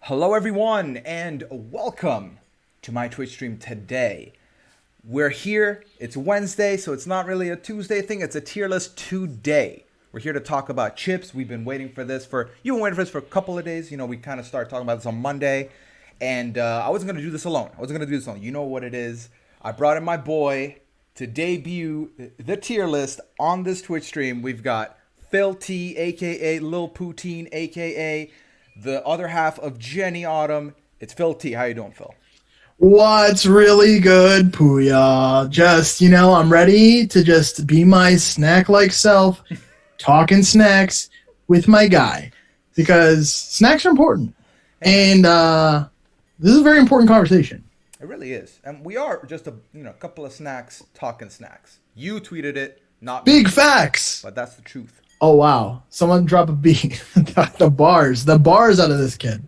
Hello, everyone, and welcome to my Twitch stream today. We're here. It's Wednesday, so it's not really a Tuesday thing. It's a tier list today. We're here to talk about chips. We've been waiting for this for a couple of days. We kind of started talking about this on Monday, and I wasn't gonna do this alone. You know what it is. I brought in my boy to debut the tier list on this Twitch stream. We've got Phil T, aka Lil Poutine, aka the other half of Jenny Autumn. It's Phil T. How you doing, Phil? What's really good, Pooya? I'm ready to just be my snack-like self, talking snacks with my guy, because snacks are important. And this is a very important conversation. It really is, and we are just a couple of snacks talking snacks. You tweeted it, not me, Big facts. but that's the truth. Oh, wow. Someone drop a beat. The bars out of this kid.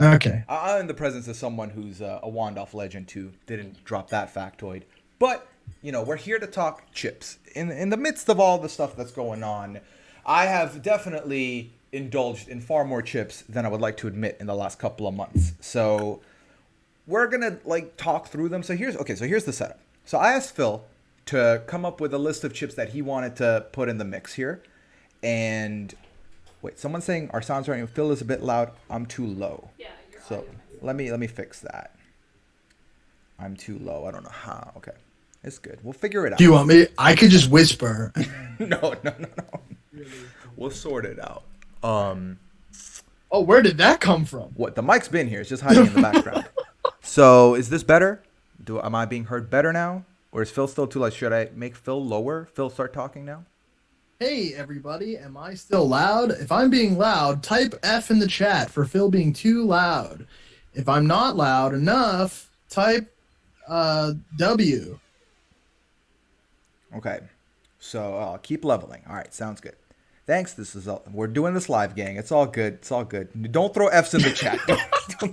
Okay. I'm in the presence of someone who's a Wandolph legend too. Didn't drop that factoid, but we're here to talk chips. In the midst of all the stuff that's going on, I have definitely indulged in far more chips than I would like to admit in the last couple of months. So we're gonna talk through them. So here's the setup. So I asked Phil to come up with a list of chips that he wanted to put in the mix here. And wait, someone's saying our sounds right. Phil is a bit loud. I'm too low. Yeah, so let me fix that. I'm too low. I don't know how. Okay, it's good. We'll figure it out. Do you want me? I could just whisper. No. We'll sort it out. Oh, where did that come from? What? The mic's been here. It's just hiding in the background. So is this better? Am I being heard better now? Or is Phil still too loud? Should I make Phil lower? Phil, start talking now. Hey, everybody. Am I still loud? If I'm being loud, type F in the chat for Phil being too loud. If I'm not loud enough, type W. Okay. So keep leveling. All right. Sounds good. Thanks. We're doing this live, gang. It's all good. It's all good. Don't throw F's in the chat.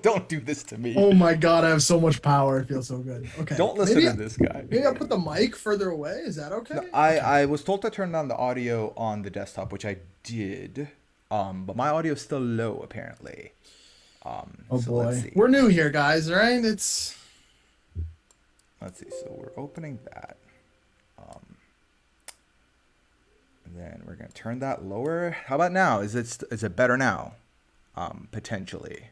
Don't do this to me. Oh my god, I have so much power. It feels so good. Okay. Don't listen to this guy. Maybe I'll put the mic further away. Is that okay? No, I was told to turn down the audio on the desktop, which I did. But my audio is still low apparently. Oh so boy. Let's see. We're new here, guys, all right? Let's see. So we're opening that. And then we're gonna turn that lower. How about now? Is it better now? Potentially.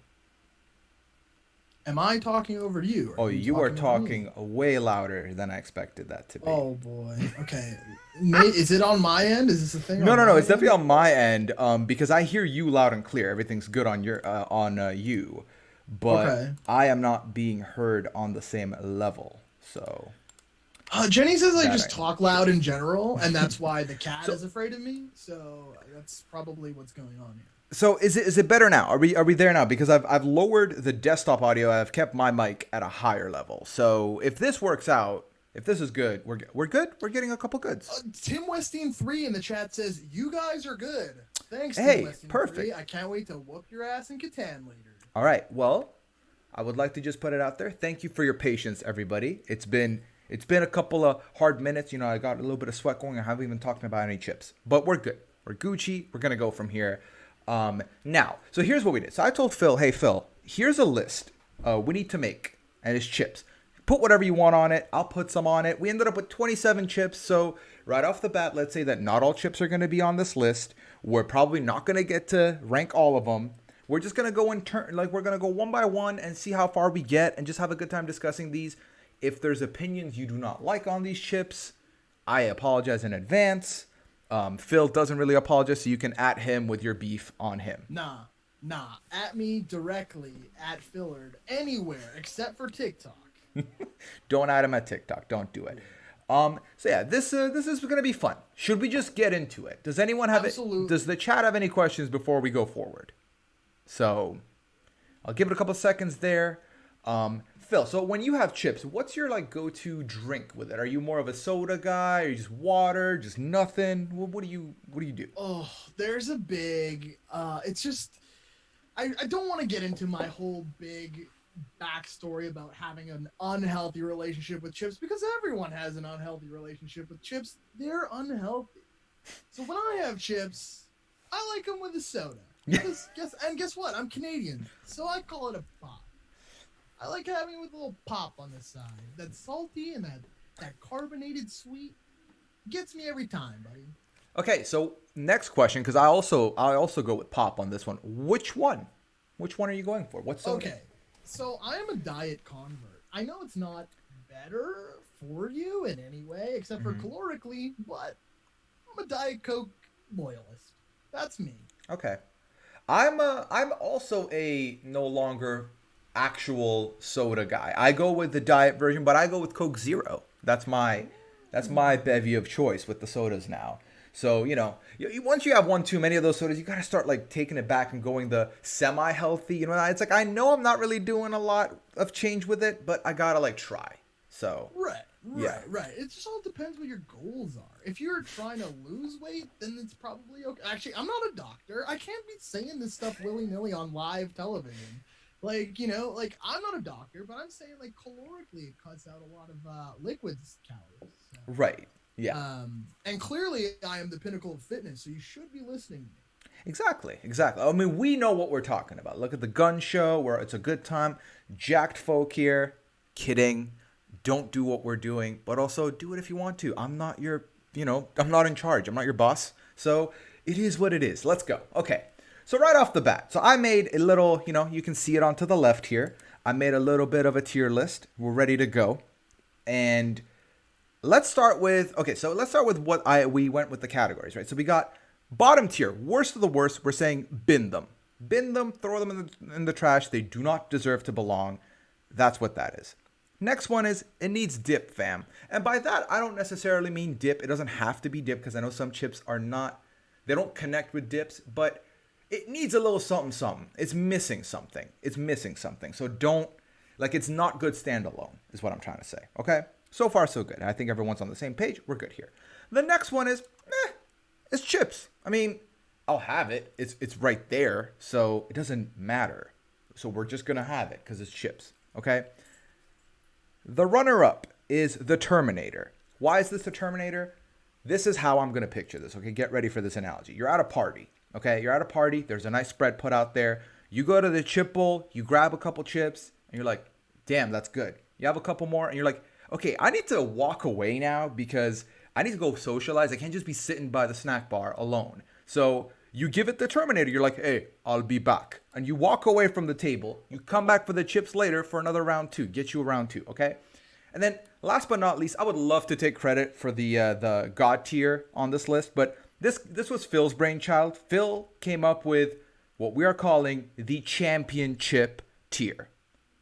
Am I talking over you? Oh, you are talking way louder than I expected that to be. Oh boy. Okay. Is it on my end? Is this a thing? No. It's definitely on my end. Because I hear you loud and clear. Everything's good on you, but okay. I am not being heard on the same level. So. Jenny says I just talk loud in general, and that's why the cat is afraid of me. So that's probably what's going on here. So is it better now? Are we there now? Because I've lowered the desktop audio. I've kept my mic at a higher level. So if this works out, if this is good, we're good. We're getting a couple goods. Tim Westeen 3 in the chat says you guys are good. Thanks. Hey, Tim Westeen perfect. 3. I can't wait to whoop your ass in Catan later. All right. Well, I would like to just put it out there. Thank you for your patience, everybody. It's been a couple of hard minutes. I got a little bit of sweat going. I haven't even talked about any chips, but we're good. We're Gucci. We're gonna go from here. Now, so here's what we did. So I told Phil, hey Phil, here's a list we need to make, and it's chips. Put whatever you want on it. I'll put some on it. We ended up with 27 chips. So right off the bat, let's say that not all chips are going to be on this list. We're probably not going to get to rank all of them. We're just going to go in turn, we're going to go one by one and see how far we get and just have a good time discussing these. If there's opinions you do not like on these chips, I apologize in advance. Phil doesn't really apologize, so you can at him with your beef on him. Nah. At me directly, at Phillard, anywhere except for TikTok. Don't add him at TikTok. Don't do it. So yeah, this is gonna be fun. Should we just get into it? Does anyone have it? Does the chat have any questions before we go forward? So I'll give it a couple seconds there. Phil, so when you have chips, what's your go-to drink with it? Are you more of a soda guy? Are you just water? Just nothing? What do you do? Oh, there's a big. It's just. I don't want to get into my whole big backstory about having an unhealthy relationship with chips, because everyone has an unhealthy relationship with chips. They're unhealthy. So when I have chips, I like them with a soda. Because guess what? I'm Canadian, so I call it a pop. I like having it with a little pop on the side. That salty and that carbonated sweet gets me every time, buddy. Okay, so next question, because I also go with pop on this one. Which one? Which one are you going for? What soda? Okay, so I am a diet convert. I know it's not better for you in any way except for Hmm. calorically, but I'm a Diet Coke loyalist. That's me. Okay. I'm also a no longer actual soda guy. I go with the diet version, but I go with Coke Zero. That's my bevy of choice with the sodas now. So once you have one too many of those sodas, you gotta start like taking it back and going the semi-healthy. It's like I know I'm not really doing a lot of change with it, but I gotta like try. So Right, yeah, right. It just all depends what your goals are. If you're trying to lose weight, then it's probably okay. Actually, I'm not a doctor. I can't be saying this stuff willy nilly on live television. Like I'm not a doctor, but I'm saying like calorically it cuts out a lot of liquids calories. So, right, yeah. and clearly I am the pinnacle of fitness, so you should be listening to me. Exactly, exactly. I mean, we know what we're talking about. Look at the gun show where it's a good time. Jacked folk here. Kidding. Don't do what we're doing, but also do it if you want to. I'm not I'm not in charge. I'm not your boss. So it is what it is. Let's go. Okay. So right off the bat, so I made a little, you can see it on to the left here. I made a little bit of a tier list. We're ready to go. And let's start with what we went with the categories, right? So we got bottom tier, worst of the worst. We're saying bin them, throw them in the trash. They do not deserve to belong. That's what that is. Next one is it needs dip, fam, and by that I don't necessarily mean dip. It doesn't have to be dip because I know some chips are not, they don't connect with dips, but it needs a little something something. It's missing something. It's missing something. So don't it's not good standalone is what I'm trying to say. Okay. So far, so good. I think everyone's on the same page. We're good here. The next one is, it's chips. I mean, I'll have it. It's right there, so it doesn't matter. So we're just gonna have it because it's chips. Okay. The runner-up is the Terminator. Why is this the Terminator? This is how I'm gonna picture this. Okay, get ready for this analogy. You're at a party. Okay, you're at a party. There's a nice spread put out there. You go to the chip bowl. You grab a couple chips, and you're like, "Damn, that's good." You have a couple more, and you're like, okay, I need to walk away now because I need to go socialize. I can't just be sitting by the snack bar alone. So you give it the Terminator. You're like, hey, I'll be back. And you walk away from the table. You come back for the chips later for another round two. Get you a round two, okay? And then last but not least, I would love to take credit for the God tier on this list, but this was Phil's brainchild. Phil came up with what we are calling the ChampionChip tier.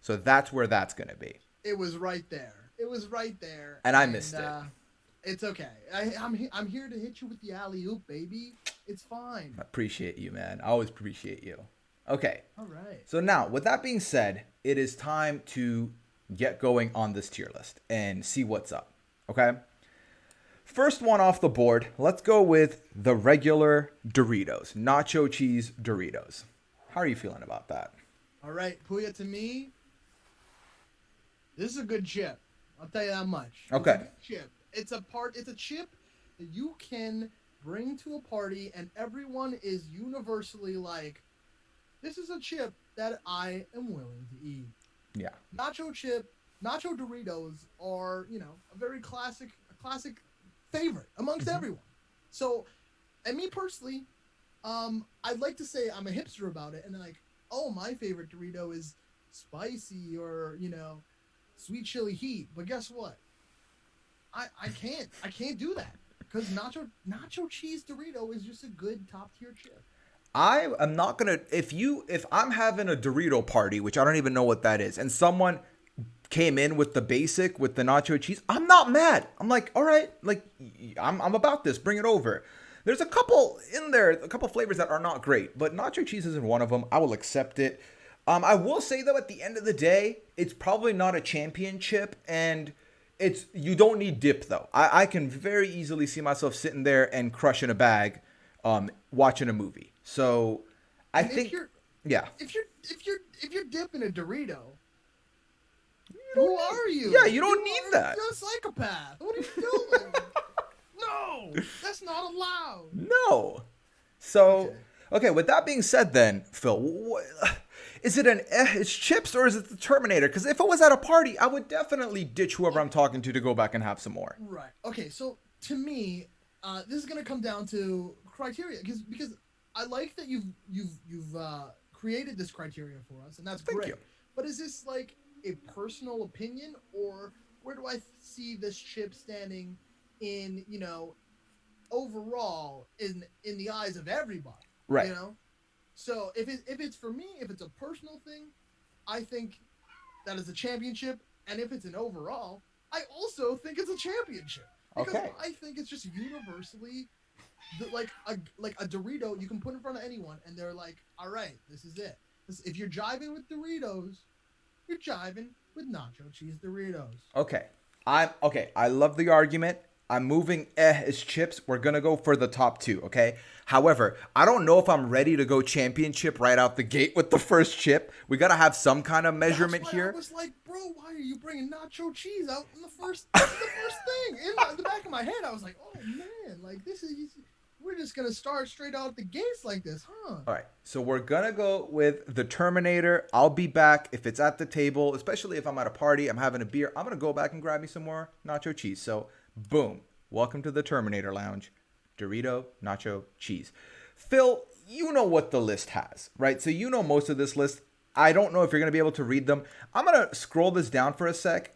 So that's where that's going to be. It was right there. It was right there, And I missed it. It's okay. I'm here to hit you with the alley oop, baby. It's fine. I appreciate you, man. I always appreciate you. Okay. All right. So now, with that being said, it is time to get going on this tier list and see what's up. Okay. First one off the board, let's go with the regular Doritos, nacho cheese Doritos. How are you feeling about that? All right, Puya, to me, this is a good chip. I'll tell you that much. Okay. It's a good chip. It's a chip that you can bring to a party and everyone is universally like, this is a chip that I am willing to eat. Yeah. Nacho Doritos are, a very classic favorite amongst everyone. So, and me personally, I'd like to say I'm a hipster about it and like, oh, my favorite Dorito is spicy or, sweet chili heat. But guess what? I can't do that because nacho cheese Dorito is just a good top tier chip. I am not gonna if I'm having a Dorito party, which I don't even know what that is, and someone came in with the basic with the nacho cheese, I'm not mad. I'm like, all right, like I'm about this. Bring it over. There's a couple in there, a couple flavors that are not great, but nacho cheese isn't one of them. I will accept it. I will say though, at the end of the day, it's probably not a champion chip, and you don't need dip though. I can very easily see myself sitting there and crushing a bag, watching a movie. So I think, yeah. If you're dipping a Dorito, who are you? Yeah, you don't need that. You're a psychopath. What are you doing? No, that's not allowed. No. So, Okay, with that being said, then Phil, is it it's chips or is it the Terminator? Because if it was at a party, I would definitely ditch whoever I'm talking to go back and have some more. Right. Okay. So to me, this is gonna come down to criteria because I like that you've created this criteria for us, and that's Thank great. you. But is this like a personal opinion, or where do I see this chip standing in overall in the eyes of everybody? Right. You know. So if it's for me, if it's a personal thing, I think that is a championship, and if it's an overall, I also think it's a championship because Okay. I think it's just universally like a Dorito you can put in front of anyone, and they're like, all right, this is it. If you're jiving with Doritos, you're jiving with nacho cheese Doritos. Okay. I love the argument. I'm moving as chips. We're gonna go for the top two, okay? However, I don't know if I'm ready to go championship right out the gate with the first chip. We gotta have some kind of measurement That's why here. I was like, bro, why are you bringing nacho cheese out in the first thing? In the back of my head, I was like, oh man, like this is we're just gonna start straight out the gates like this, huh? All right, so we're gonna go with the Terminator. I'll be back if it's at the table, especially if I'm at a party, I'm having a beer. I'm gonna go back and grab me some more nacho cheese. So, boom, welcome to the Terminator Lounge. Dorito, nacho, cheese. Phil, you know what the list has, right? So you know most of this list. I don't know if you're gonna be able to read them. I'm gonna scroll this down for a sec.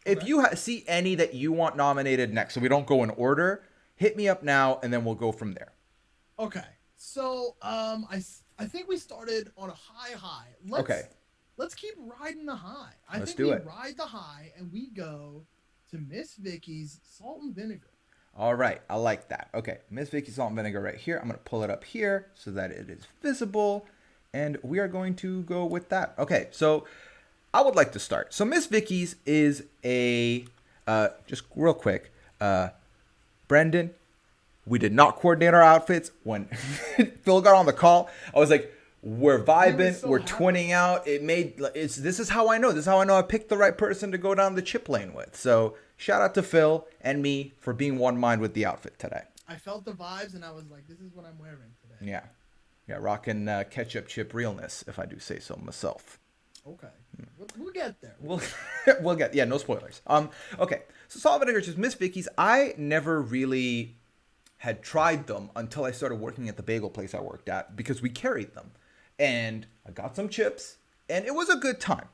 If you see any that you want nominated next, so we don't go in order, hit me up now, and then we'll go from there. Okay, so I think we started on a high. Okay. Let's keep riding the high. Let's think do we it. ride the high and we go to Miss Vicky's salt and vinegar. All right, I like that. Okay, Miss Vicky's salt and vinegar right here. I'm going to pull it up here so that it is visible, and we are going to go with that. Okay, so I would like to start. So Miss Vicky's is a, just real quick, Brendan, we did not coordinate our outfits. When Phil got on the call, I was like, we're vibing, so we're happy. twinning out. This is how I know. This is how I know I picked the right person to go down the chip lane with. So shout out to Phil and me for being one mind with the outfit today. I felt the vibes and I was like, this is what I'm wearing today. Yeah, rocking ketchup chip realness, if I do say so myself. Okay, we'll get there. We'll get, no spoilers. Okay, so salt and vinegar chips, Miss Vicky's. I never really had tried them until I started working at the bagel place I worked at because we carried them. And I got some chips, and it was a good time.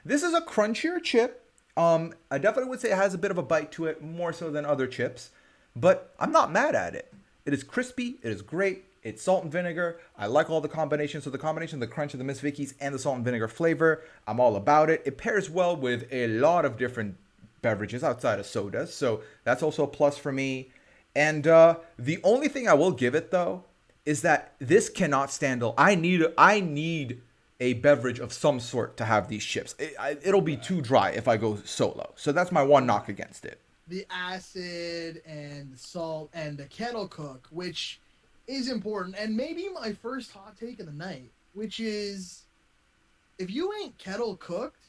This is a crunchier chip. I definitely would say it has a bit of a bite to it, more so than other chips, but I'm not mad at it. It is crispy. It is great. It's salt and vinegar. I like all the combinations. So the combination of the crunch of the Miss Vicky's and the salt and vinegar flavor, I'm all about it. It pairs well with a lot of different beverages outside of sodas, so that's also a plus for me. And the only thing I will give it, though, is that this cannot stand. I need a beverage of some sort to have these chips. It'll be too dry if I go solo. So that's my one knock against it. The acid and the salt and the kettle cook, which is important. And maybe my first hot take of the night, which is if you ain't kettle cooked,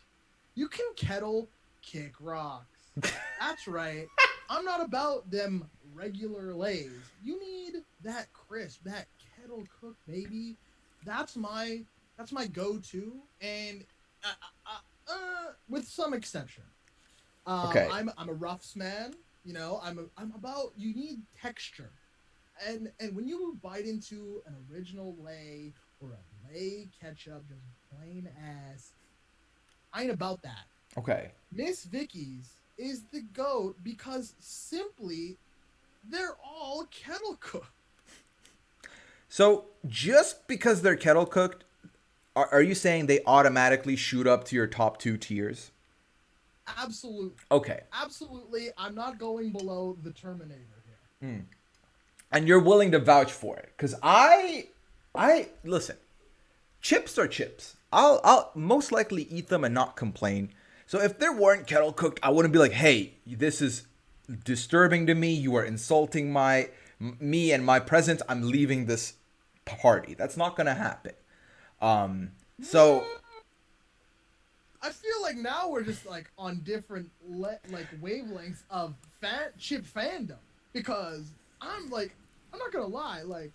you can kettle kick rocks. That's right. I'm not about them regular lays. You need that crisp, that kettle cook, baby. That's my go-to, and with some exception. Okay. I'm a roughs man. I'm about you need texture, and when you bite into an original lay or a lay ketchup, just plain ass, I ain't about that. Okay. Miss Vicky's is the GOAT because simply they're all kettle cooked. So just because they're kettle cooked, are you saying they automatically shoot up to your top two tiers? Absolutely. Okay. Absolutely. I'm not going below the Terminator here. And you're willing to vouch for it? Because I listen. Chips are chips. I'll most likely eat them and not complain. So if they weren't kettle cooked, I wouldn't be like, hey, this is disturbing to me. You are insulting me and my presence. I'm leaving this party. That's not gonna happen. So I feel like now we're just like on different wavelengths of chip fandom because I'm not gonna lie, like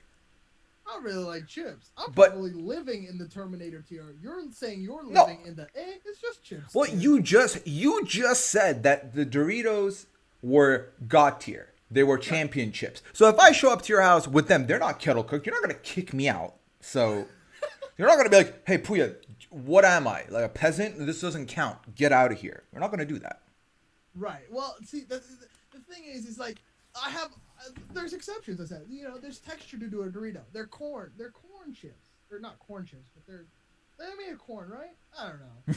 I really like chips. I'm But probably living in the Terminator tier. You're saying you're no, living in the it's just chips well, tier. you just said that the Doritos were God tier. They were Right. champion chips. So if I show up to your house with them, they're not kettle cooked. You're not gonna kick me out. So you're not gonna be like, "Hey, Puya, what am I? Like a peasant? This doesn't count. Get out of here." We're not gonna do that. Right. Well, see, the thing is like I have there's exceptions. I said, there's texture to a Dorito. They're corn. They're corn chips. They're not corn chips, but they're made of corn, right? I don't know.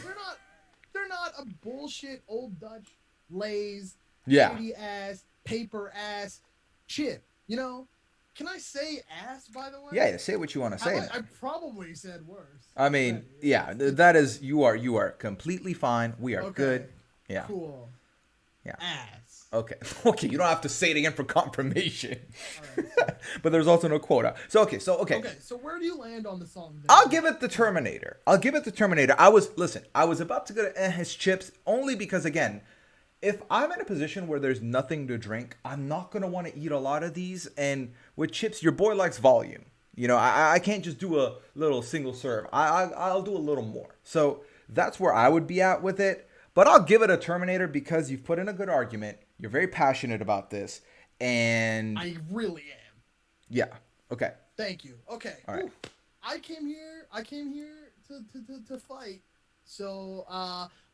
They're not a bullshit old Dutch Lay's Yeah. candy ass paper ass chip. Can I say ass, by the way? Yeah. Say what you want to say. I probably said worse. I mean, yeah. That is you are completely fine. We are Okay. good. Yeah. Cool. Yeah. Ass. Okay. Okay. You don't have to say it again for confirmation. All right. But there's also no quota. So okay. Okay. So where do you land on the song? Then? I'll give it the Terminator. I was about to go to his chips only because again, if I'm in a position where there's nothing to drink, I'm not gonna want to eat a lot of these. And with chips, your boy likes volume. I can't just do a little single serve. I'll do a little more. So that's where I would be at with it. But I'll give it a Terminator because you've put in a good argument. You're very passionate about this, and I really am. yeah, okay. Thank you. Okay. All right. I came here to fight. So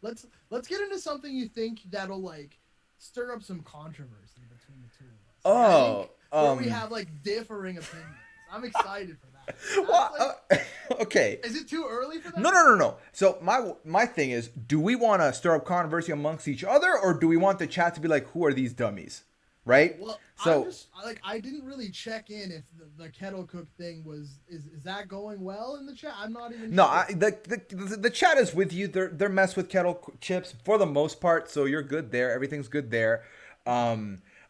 let's get into something you think that'll like stir up some controversy between the two of us. Oh, where we have like differing opinions. I'm excited for that. Well, okay. Is it too early for that? No. So my thing is, do we want to stir up controversy amongst each other, or do we want the chat to be like, who are these dummies, right? Well, so I didn't really check in if the kettle cook thing is that going well in the chat. I'm not even. no, sure. the chat is with you. They're messed with kettle chips for the most part, so you're good there. Everything's good there.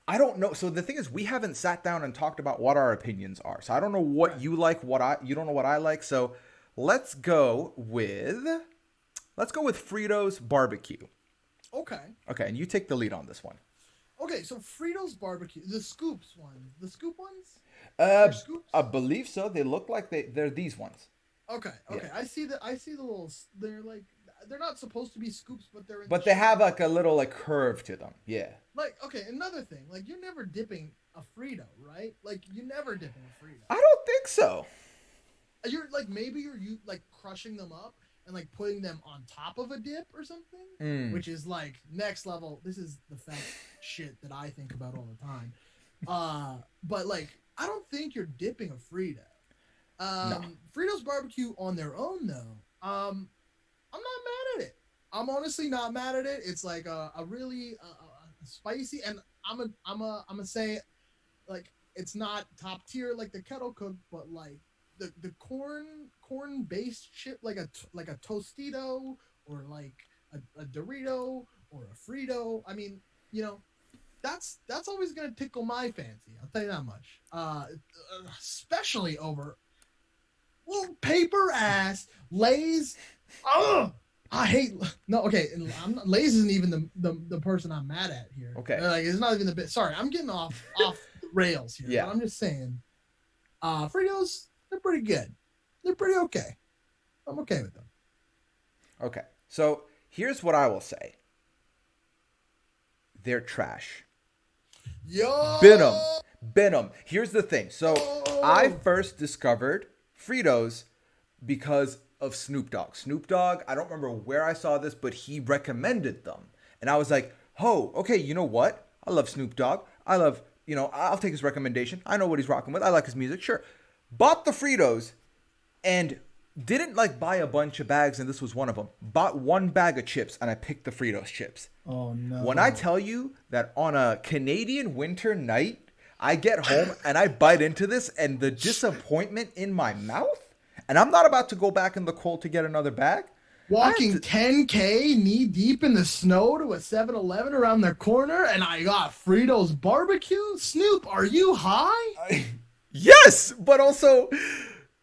I don't know. So the thing is, we haven't sat down and talked about what our opinions are. So I don't know what you like, you don't know what I like. So let's go with Fritos barbecue. Okay. Okay, and you take the lead on this one. Okay, so Fritos barbecue, the scoops ones, the scoop ones. Scoops? I believe so. They look like they're these ones. Okay. Yeah. I see the little. They're not supposed to be scoops, but they're. But they have like a little like curve to them. Yeah. Like, okay, another thing, like you're never dipping a Frito, right? Like you never dip in a Frito. I don't think so. You're like maybe you're like crushing them up and like putting them on top of a dip or something, which is like next level. This is the fat shit that I think about all the time. But like I don't think you're dipping a Frito. No. Fritos barbecue on their own though. I'm not mad at it. I'm honestly not mad at it. It's like a really spicy, and I'm a say like it's not top tier like the kettle cook, but like the corn based chip like a Tostito or like a Dorito or a Frito. I mean, that's always gonna tickle my fancy. I'll tell you that much. Especially over little paper ass Lay's. Ugh. I hate okay. Lay's isn't even the person I'm mad at here. Okay, like it's not even the bit. Sorry, I'm getting off the rails here. Yeah, but I'm just saying. Fritos, they're pretty good. They're pretty okay. I'm okay with them. Okay, so here's what I will say. They're trash. Yo, bin 'em. Here's the thing. So I first discovered Fritos because of Snoop Dogg. Snoop Dogg, I don't remember where I saw this, but he recommended them. And I was like, oh, okay, you know what? I love Snoop Dogg. I'll take his recommendation. I know what he's rocking with. I like his music, sure. Bought the Fritos and didn't like buy a bunch of bags, and this was one of them. Bought one bag of chips, and I picked the Fritos chips. Oh, no. When I tell you that on a Canadian winter night, I get home and I bite into this, and the disappointment in my mouth, and I'm not about to go back in the cold to get another bag. Walking 10K knee deep in the snow to a 7-Eleven around the corner, and I got Fritos barbecue? Snoop, are you high? Yes, but also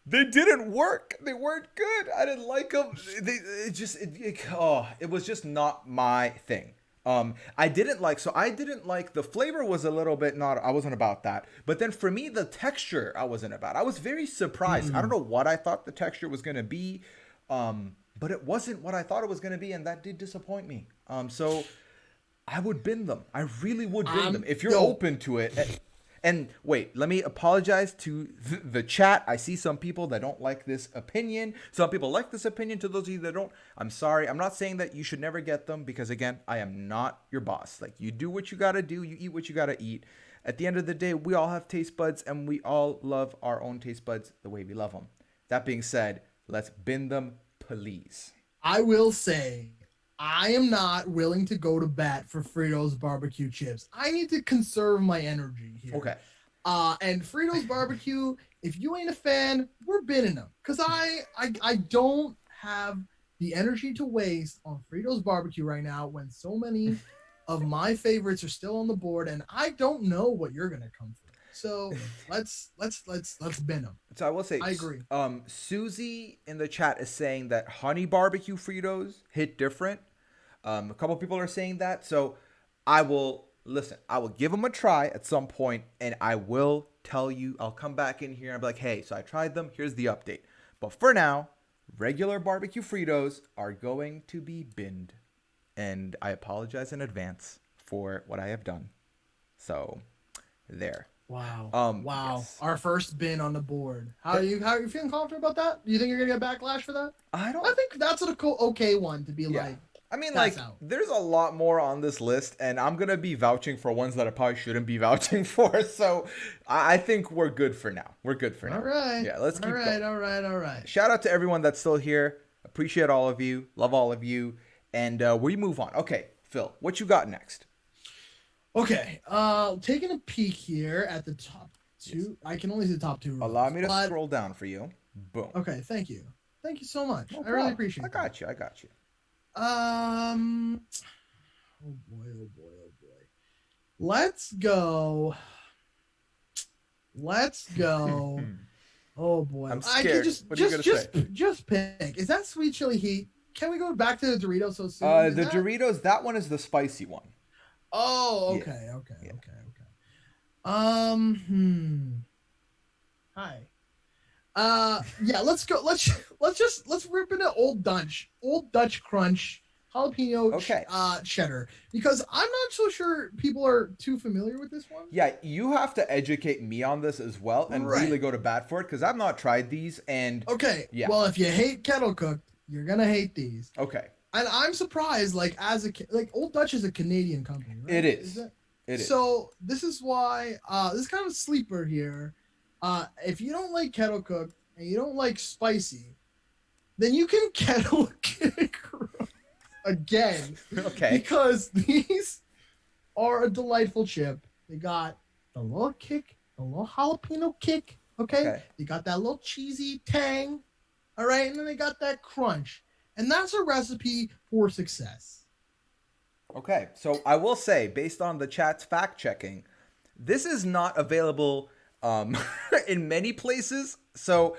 they didn't work. They weren't good. I didn't like them. It was just not my thing. I didn't like, the flavor was a little bit not, I wasn't about that. But then for me, the texture, I wasn't about. I was very surprised. I don't know what I thought the texture was going to be. But it wasn't what I thought it was going to be. And that did disappoint me. So I would bin them. I really would bin them. If you're open to it. And wait, let me apologize to the chat. I see some people that don't like this opinion. Some people like this opinion. To those of you that don't, I'm sorry. I'm not saying that you should never get them because, again, I am not your boss. Like, you do what you got to do. You eat what you got to eat. At the end of the day, we all have taste buds, and we all love our own taste buds the way we love them. That being said, let's bin them, please. I will say, I am not willing to go to bat for Fritos barbecue chips. I need to conserve my energy here. Okay. And Fritos barbecue, if you ain't a fan, we're binning them. Because I don't have the energy to waste on Fritos barbecue right now when so many of my favorites are still on the board, and I don't know what you're gonna come for. So let's bin them. So I will say, I agree. Susie in the chat is saying that honey barbecue Fritos hit different. A couple people are saying that, so I will give them a try at some point, and I will tell you. I'll come back in here and be like, hey, so I tried them. Here's the update. But for now, regular barbecue Fritos are going to be binned, and I apologize in advance for what I have done. So, there. Wow. Wow. Yes. Our first bin on the board. How are you feeling confident about that? Do you think you're gonna get backlash for that? I think that's an okay one to be like. I mean, like, there's a lot more on this list, and I'm going to be vouching for ones that I probably shouldn't be vouching for. So I think we're good for now. All right. Yeah, let's keep going. All right. Shout out to everyone that's still here. Appreciate all of you. Love all of you. And we move on. Okay, Phil, what you got next? Okay. Taking a peek here at the top two. I can only see the top two rows. Allow me to scroll down for you. Boom. Okay, thank you. Thank you so much. No I really appreciate it. I got you. Oh boy. Let's go. Oh boy. I'm scared. What are you gonna say? Just pick. Is that sweet chili heat? Can we go back to the Doritos so soon? Doritos, that one is the spicy one. Oh, okay. Hi. Yeah, let's go. Let's rip into Old Dutch Crunch jalapeno cheddar, because I'm not so sure people are too familiar with this one. Yeah, you have to educate me on this as well and really go to bat for it, because I've not tried these. And well, if you hate kettle cooked, you're gonna hate these. Okay. And I'm surprised, Old Dutch is a Canadian company, right? It is. It is. So this is why this is kind of a sleeper here. If you don't like kettle cooked and you don't like spicy, then you can kettle kick again. Okay. Because these are a delightful chip. They got the little kick, the little jalapeno kick. Okay. They got that little cheesy tang. All right. And then they got that crunch. And that's a recipe for success. Okay. So I will say, based on the chat's fact checking, this is not available in many places. So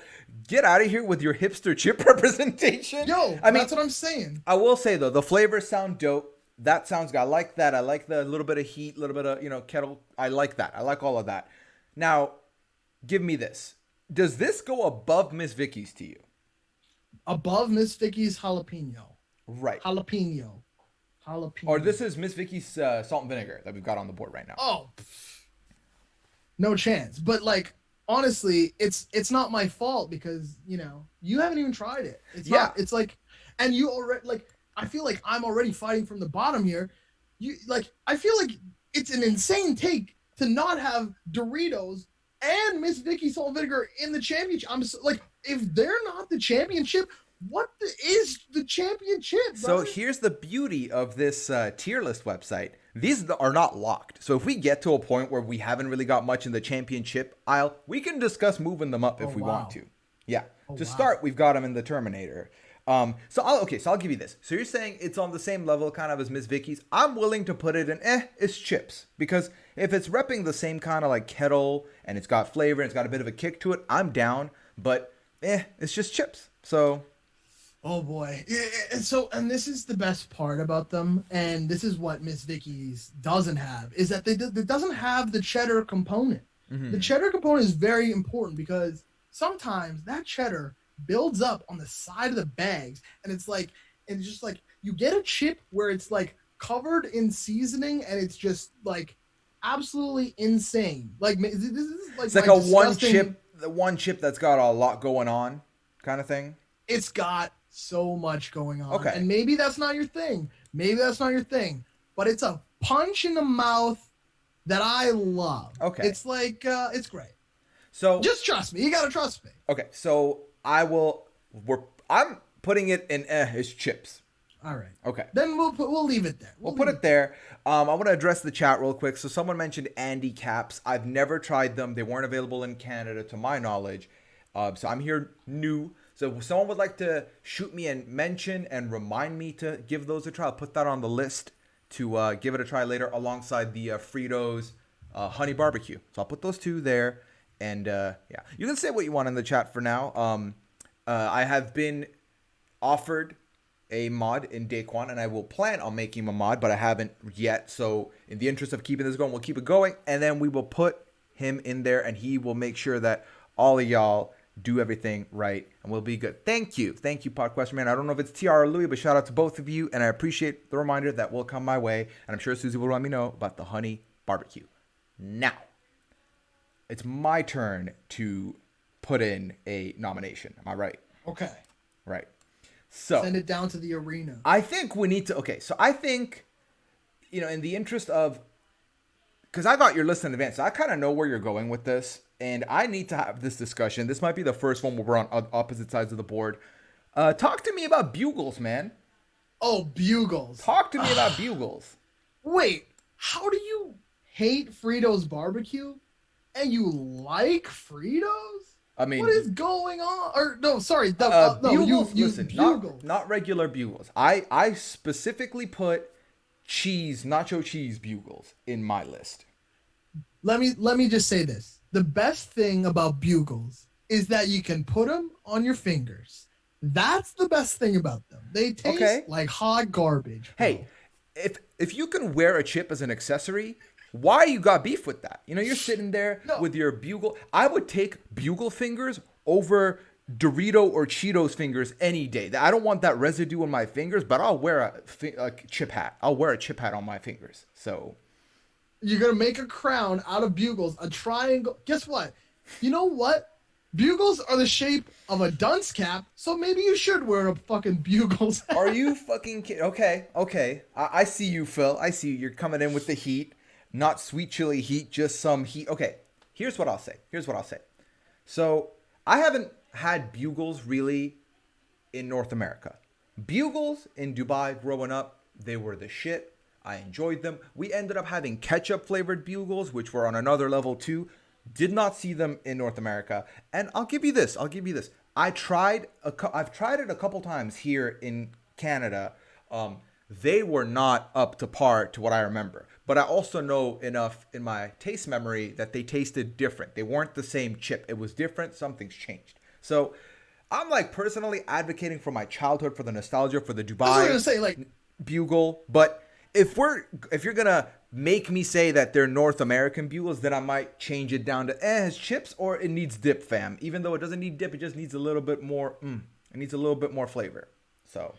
get out of here with your hipster chip representation. That's what I'm saying. I will say though, the flavors sound dope. That sounds good. I like that. I like the little bit of heat, little bit of, kettle. I like that. I like all of that. Now, give me this. Does this go above Miss Vicky's to you? Above Miss Vicky's jalapeno. Right. Jalapeno. Or this is Miss Vicky's salt and vinegar that we've got on the board right now. Oh, no chance. But honestly, it's not my fault because you haven't even tried it. It's and you already I feel like I'm already fighting from the bottom here. I feel like it's an insane take to not have Doritos and Miss Vicky's salt and vinegar in the championship. I'm if they're not the championship, what is the championship? So here's the beauty of this tier list website. These are not locked. So if we get to a point where we haven't really got much in the championship aisle, we can discuss moving them up if we want to. Yeah. Start, we've got them in the Terminator. So I'll give you this. So you're saying it's on the same level kind of as Miss Vicky's. I'm willing to put it in it's chips, because if it's repping the same kind of kettle and it's got flavor and it's got a bit of a kick to it, I'm down. But it's just chips. So Oh boy. And this is the best part about them, and this is what Miss Vicky's doesn't have, is that it doesn't have the cheddar component. The Hmm. cheddar component is very important because sometimes that cheddar builds up on the side of the bags, and it's just like you get a chip where it's like covered in seasoning, and it's just like absolutely insane. Like this is like It's like my a one disgusting. chip, the one chip that's got a lot going on, kind of thing. It's got so much going on. Okay. And maybe that's not your thing. Maybe that's not your thing. But it's a punch in the mouth that I love. Okay. It's like it's great. So Just trust me. You gotta trust me. okay. So I will. I'm putting it in his chips. All right. Okay. Then we'll leave it there. We'll We'll put leave it there. I want to address the chat real quick. So someone mentioned Andy caps. I've never tried them. They weren't available in Canada, to my knowledge. So I'm here new. So if someone would like to shoot me and mention and remind me to give those a try, I'll put that on the list to give it a try later, alongside the Fritos honey barbecue. So I'll put those two there. And yeah, you can say what you want in the chat for now. I have been offered a mod in Daquan, and I will plan on making a mod, but I haven't yet. So in the interest of keeping this going, we'll keep it going, and then we will put him in there, and he will make sure that all of y'all do everything right, and we'll be good. Thank you, Pod Question Man. I don't know if it's TR or Louis, but shout out to both of you, and I appreciate the reminder that will come my way, and I'm sure Susie will let me know about the honey barbecue. Now, it's my turn to put in a nomination. Am I right? Okay. Right. So Send it down to the arena. I think we need to. Okay, so I think, in the interest of, because I got your list in advance, so I kind of know where you're going with this, and I need to have this discussion. This might be the first one where we're on opposite sides of the board. Talk to me about bugles, man. Oh, bugles. Talk to me about bugles. Wait, how do you hate Fritos barbecue and you like Fritos? I mean, What is going on? Or no, sorry, no, bugles. you Listen, bugles. not regular bugles. I specifically put nacho cheese bugles in my list. Let me just say this. The best thing about bugles is that you can put them on your fingers. That's the best thing about them. They taste Okay. like hot garbage. Bro. Hey, if you can wear a chip as an accessory, why you got beef with that? You're sitting there No. with your bugle. I would take bugle fingers over Dorito or Cheetos fingers any day. I don't want that residue on my fingers, but I'll wear a chip hat. I'll wear a chip hat on my fingers. So You're gonna make a crown out of bugles, a triangle. Guess what? You know what? Bugles are the shape of a dunce cap, so maybe you should wear a fucking bugles. are you fucking kidding? Okay. I see you, Phil. I see you. You're coming in with the heat. Not sweet chili heat, just some heat. Okay, here's what I'll say. So, I haven't had bugles really in North America. Bugles in Dubai growing up, they were the shit. I enjoyed them. We ended up having ketchup flavored bugles, which were on another level too. Did not see them in North America. And I'll give you this. I've tried it a couple times here in Canada. They were not up to par to what I remember. But I also know enough in my taste memory that they tasted different. They weren't the same chip. It was different. Something's changed. So I'm like personally advocating for my childhood, for the nostalgia, for the That's what I'm Dubai gonna say. Like, bugle. But if you're gonna make me say that they're North American bugles, then I might change it down to it's chips or it needs dip, fam. Even though it doesn't need dip, it just needs a little bit more. It needs a little bit more flavor. So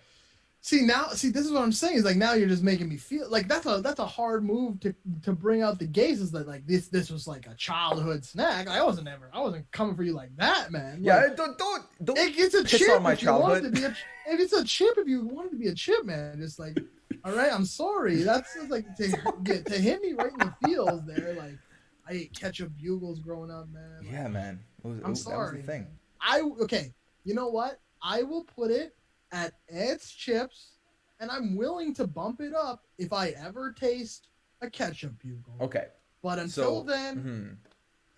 this is what I'm saying. Is like now you're just making me feel like that's a hard move to bring out the gays. Is that like this was like a childhood snack? I wasn't coming for you like that, man. Like, yeah, don't it's a piss chip on my if you want it childhood. to be if it's a chip if you want it to be a chip, man. Just like, all right, I'm sorry. That's just like to hit me right in the feels there. Like I ate ketchup bugles growing up, man. Like, Yeah, man. I'm sorry. That was the thing. Okay. You know what? I will put it at its chips, and I'm willing to bump it up if I ever taste a ketchup bugle. Okay. But until then,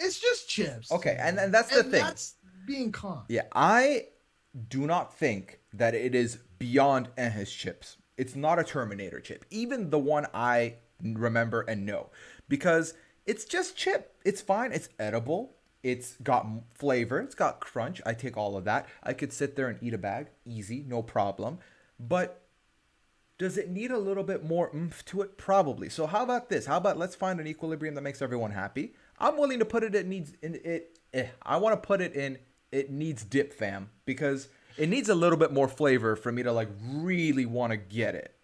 it's just chips. Okay, and that's the thing. That's being calm. Yeah, I do not think that it is beyond his chips. It's not a Terminator chip, even the one I remember and know, because it's just chip. It's fine. It's edible. It's got flavor. It's got crunch. I take all of that. I could sit there and eat a bag. Easy, no problem. But does it need a little bit more oomph to it? Probably. So how about this? How about let's find an equilibrium that makes everyone happy? I'm willing to put it. It needs in it. I want to put it in. It needs dip, fam, because it needs a little bit more flavor for me to like really want to get it.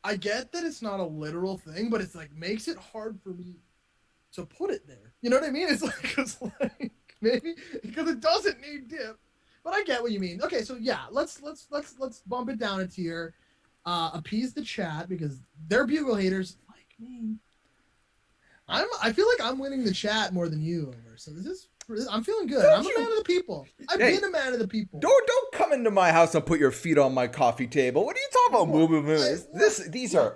I get that it's not a literal thing, but it's like makes it hard for me to put it there. You know what I mean? It's like maybe because it doesn't need dip. But I get what you mean. Okay, so yeah, let's bump it down a tier. Appease the chat because they're bugle haters like me. I feel like I'm winning the chat more than you over. So I'm feeling good. I'm a man of the people. I've been a man of the people. Don't come into my house and put your feet on my coffee table. What are you talking about?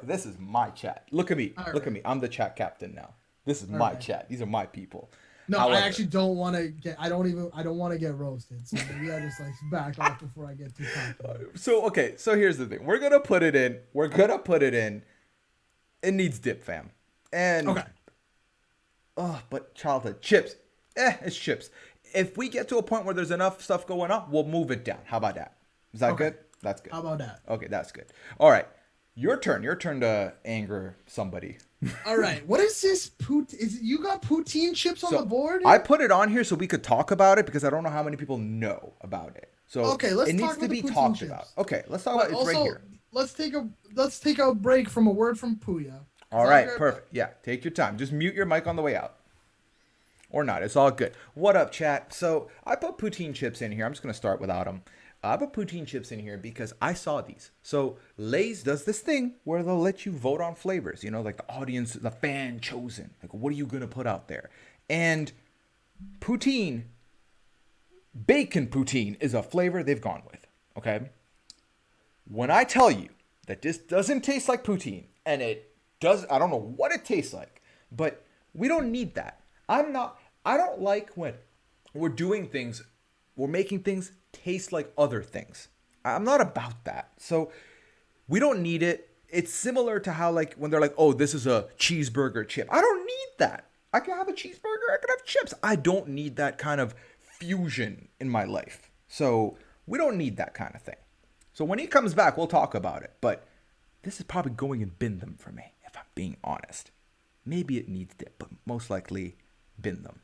This is my chat. Look at me. Look at me. I'm the chat captain now. This is my chat. These are my people. No, however, I actually don't want to get. I don't want to get roasted. So maybe I just like back off before I get too confident. So here's the thing. We're gonna put it in. It needs dip, fam. And okay. Oh, but childhood chips. It's chips. If we get to a point where there's enough stuff going on, we'll move it down. How about that? Is that good? That's good. How about that? Okay, that's good. All right. Your turn to anger somebody. All right. What is this? You got poutine chips on the board? I put it on here so we could talk about it because I don't know how many people know about it. So okay, let's it needs talk to be talked about. Okay, let's talk about it. It's right here. Let's take a break from a word from Puya. All right, perfect. Yeah, take your time. Just mute your mic on the way out. Or not. It's all good. What up, chat? So I put poutine chips in here. I'm just going to start without them. I put poutine chips in here because I saw these. So Lay's does this thing where they'll let you vote on flavors. You know, like the audience, the fan chosen. Like, what are you going to put out there? And poutine, bacon poutine is a flavor they've gone with. Okay? When I tell you that this doesn't taste like poutine, and it does, I don't know what it tastes like, but we don't need that. I don't like when we're doing things, we're making things taste like other things. I'm not about that. So we don't need it. It's similar to how like when they're like, oh, this is a cheeseburger chip. I don't need that. I can have a cheeseburger. I can have chips. I don't need that kind of fusion in my life. So we don't need that kind of thing. So when he comes back, we'll talk about it. But this is probably going in bin them for me, if I'm being honest. Maybe it needs dip, but most likely bin them.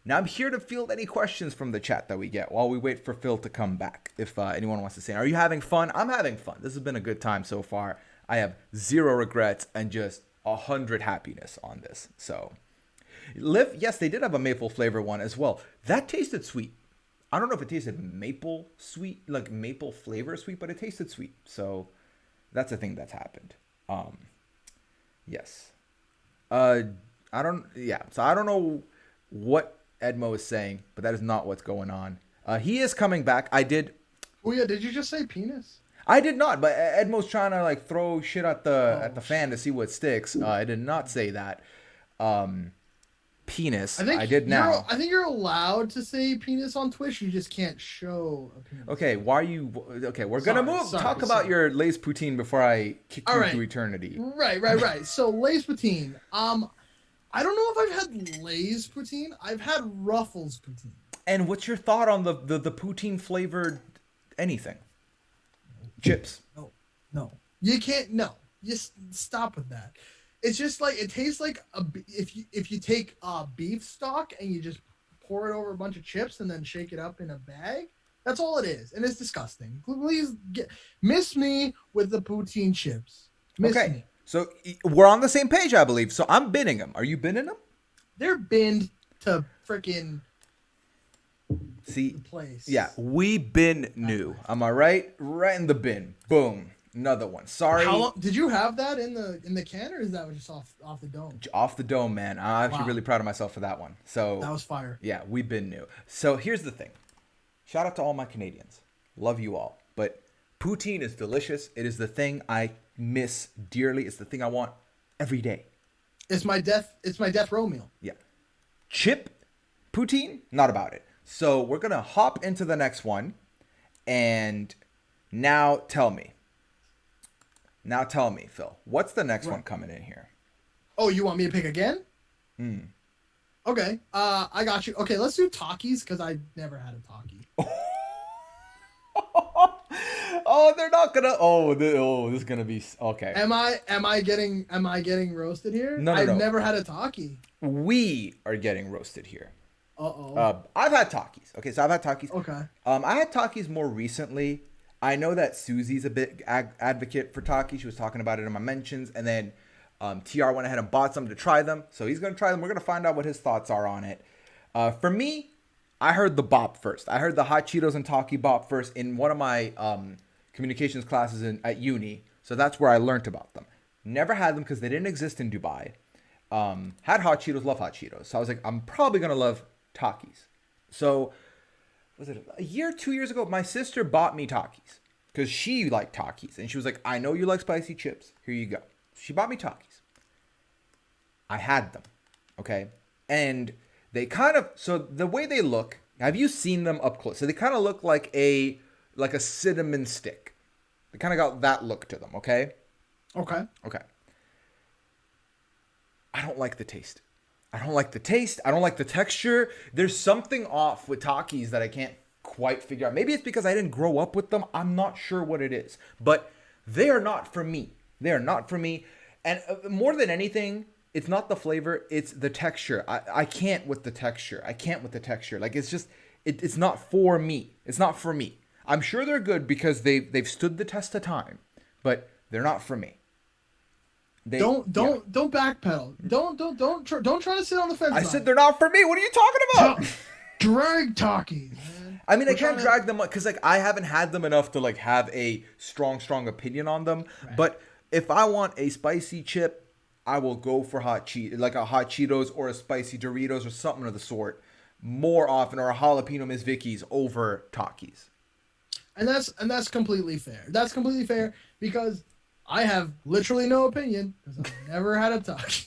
Now I'm here to field any questions from the chat that we get while we wait for Phil to come back. If anyone wants to say, are you having fun? I'm having fun. This has been a good time so far. I have 0 regrets and just 100 happiness on this. So Liv, yes, they did have a maple flavor one as well. That tasted sweet. I don't know if it tasted maple sweet, like maple flavor sweet, but it tasted sweet. So that's a thing that's happened. Yes. So I don't know what Edmo is saying, but that is not what's going on. He is coming back. Oh yeah, did you just say penis? I did not, but Edmo's trying to like throw shit at the fan to see what sticks. I did not say that. Penis. I did now. I think you're allowed to say penis on Twitch. You just can't show a penis. Okay, why are you? Okay, we're gonna move. Talk about your Lay's poutine before I kick you to eternity. Right. So Lay's poutine. I don't know if I've had Lay's poutine. I've had Ruffles poutine. And what's your thought on the poutine flavored anything? Chips. No. You can't. No. Just stop with that. It's just like it tastes like if you take beef stock and you just pour it over a bunch of chips and then shake it up in a bag. That's all it is, and it's disgusting. Please miss me with the poutine chips. Miss me. So we're on the same page, I believe. So I'm binning them. Are you binning them? They're binned to freaking place. Yeah, we bin new. Am I right? Right in the bin. Boom. Another one. Sorry. How long did you have that in the can, or is that just off the dome? Off the dome, man. I'm actually really proud of myself for that one. So that was fire. Yeah, we've been new. So here's the thing. Shout out to all my Canadians. Love you all. But poutine is delicious. It is the thing I miss dearly. It's the thing I want every day. It's my death row meal. Yeah. Chip poutine, not about it. So we're gonna hop into the next one, and now tell me, Phil, what's the next one coming in here? Oh, you want me to pick again? Okay. I got you. Okay, let's do Takis because I never had a Taki. Oh, they're not gonna. This is gonna be okay. Am I getting roasted here? No, no, I've no. never had a Taki. We are getting roasted here. Uh-oh. I've had Takis. Okay, so I've had Takis. Okay. I had Takis more recently. I know that Susie's a big advocate for Takis. She was talking about it in my mentions, and then TR went ahead and bought some to try them. So he's gonna try them. We're gonna find out what his thoughts are on it. For me, I heard the bop first. I heard the hot Cheetos and Taki bop first in one of my communications classes at uni. So that's where I learned about them. Never had them because they didn't exist in Dubai. Had hot Cheetos, love hot Cheetos. So I was like, I'm probably gonna love Takis. So was it a year, 2 years ago? My sister bought me Takis because she liked Takis, and she was like, I know you like spicy chips. Here you go. She bought me Takis. I had them, okay, and they kind of, so the way they look. Have you seen them up close? So they kind of look like a cinnamon stick. They kind of got that look to them, okay? Okay. Okay. I don't like the taste. I don't like the taste. I don't like the texture. There's something off with Takis that I can't quite figure out. Maybe it's because I didn't grow up with them. I'm not sure what it is. But they are not for me. They are not for me. And more than anything, it's not the flavor. It's the texture. I can't with the texture. I can't with the texture. Like, it's just, it's not for me. It's not for me. I'm sure they're good because they've stood the test of time. But they're not for me. Don't backpedal. Don't try to sit on the fence. I said they're not for me. What are you talking about? Drag Takis, man. I mean, I can't drag them up because like I haven't had them enough to like have a strong opinion on them. Right. But if I want a spicy chip, I will go for like a hot Cheetos or a spicy Doritos or something of the sort more often, or a jalapeno Miss Vicky's over Takis. And that's completely fair. That's completely fair because I have literally no opinion because I've never had a Taki.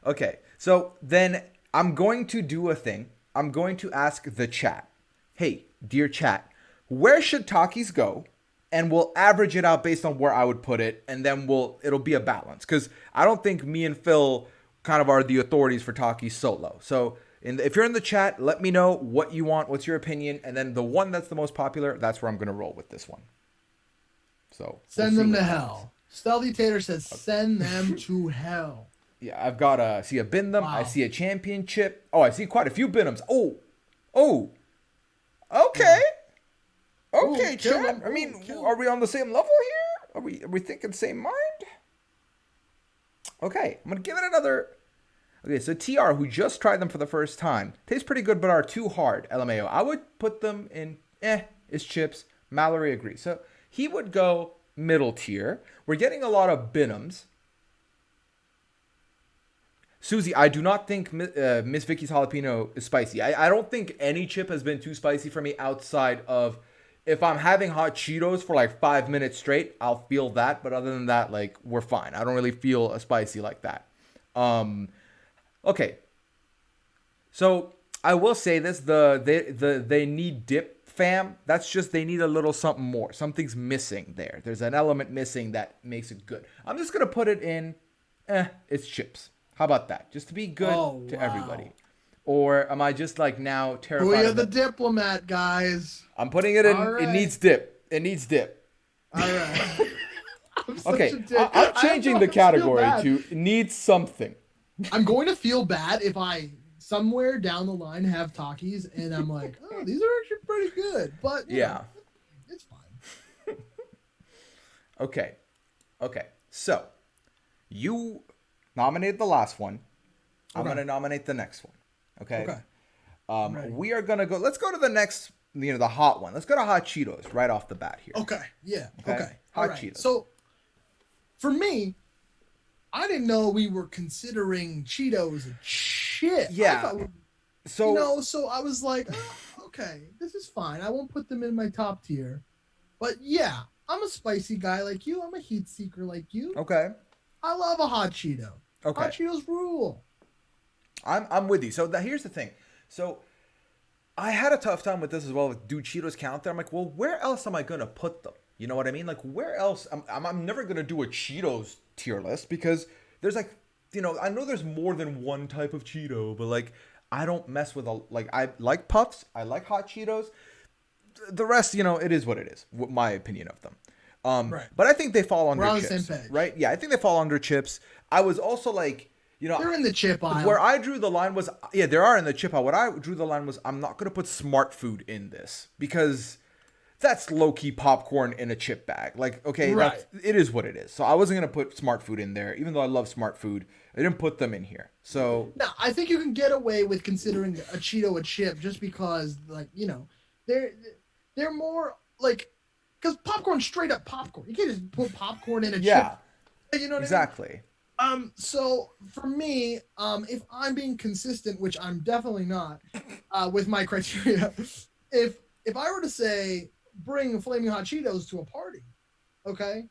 Okay, so then I'm going to do a thing. I'm going to ask the chat. Hey, dear chat, where should Takis go? And we'll average it out based on where I would put it, and then it'll be a balance. Because I don't think me and Phil kind of are the authorities for Takis solo. So if you're in the chat, let me know what you want, what's your opinion, and then the one that's the most popular, that's where I'm going to roll with this one. So send them to hell. Stealthy Tater says, send them to hell. Yeah, I've got a bin them. Wow. I see a ChampionChip. Oh, I see quite a few bin-ems. Oh. Okay. Okay, chat. I mean, are we on the same level here? Are we thinking same mind? Okay, I'm gonna give it another. Okay, so TR, who just tried them for the first time, tastes pretty good, but are too hard. LMAO. I would put them in. It's chips. Mallory agrees. So he would go middle tier. We're getting a lot of binums. Susie, I do not think Miss Vicky's jalapeno is spicy. I don't think any chip has been too spicy for me outside of if I'm having hot Cheetos for like 5 minutes straight, I'll feel that. But other than that, like, we're fine. I don't really feel a spicy like that. Okay. So I will say this: they need dip, fam. That's just they need a little something more. Something's missing there. There's an element missing that makes it good. I'm just gonna put it in. It's chips. How about that? Just to be good to everybody. Or am I just like now terrified? We are the diplomat, guys. I'm putting it in. Right. It needs dip. It needs dip. All right. Okay. I'm changing the category to needs something. I'm going to feel bad if I somewhere down the line have Takis and I'm like, oh, these are actually pretty good. But yeah, it's fine. Okay. So you nominated the last one. I'm going to nominate the next one. Okay. We are going to go. Let's go to the next, the hot one. Let's go to hot Cheetos right off the bat here. Okay. Yeah. Okay. Hot Cheetos. So for me, I didn't know we were considering Cheetos a chip. Yeah. So I was like, okay, this is fine. I won't put them in my top tier. But yeah, I'm a spicy guy like you. I'm a heat seeker like you. Okay. I love a hot Cheeto. Okay. Hot Cheetos rule. I'm with you. So here's the thing. So I had a tough time with this as well. Do Cheetos count there? I'm like, well, where else am I gonna put them? You know what I mean? Like, where else? I'm never gonna do a Cheetos tier list because there's like, I know there's more than one type of Cheeto, but like, I don't mess with I like Puffs. I like Hot Cheetos. The rest, it is what it is. My opinion of them. Right. But I think they fall We're under on the chips, same page. right? Yeah, I think they fall under chips. I was also like, They're in the chip aisle. where I drew the line was, yeah, there are in the chip aisle. What I drew the line was, I'm not going to put smart food in this because that's low-key popcorn in a chip bag. Like, okay, Right. it is what it is. So I wasn't going to put smart food in there, even though I love smart food. I didn't put them in here. So Now, I think you can get away with considering a Cheeto a chip just because, like, they're more like, because popcorn's straight up popcorn. You can't just put popcorn in a yeah, chip. You know what exactly. I mean? So for me, if I'm being consistent, which I'm definitely not, with my criteria, if I were to say bring Flaming Hot Cheetos to a party, okay,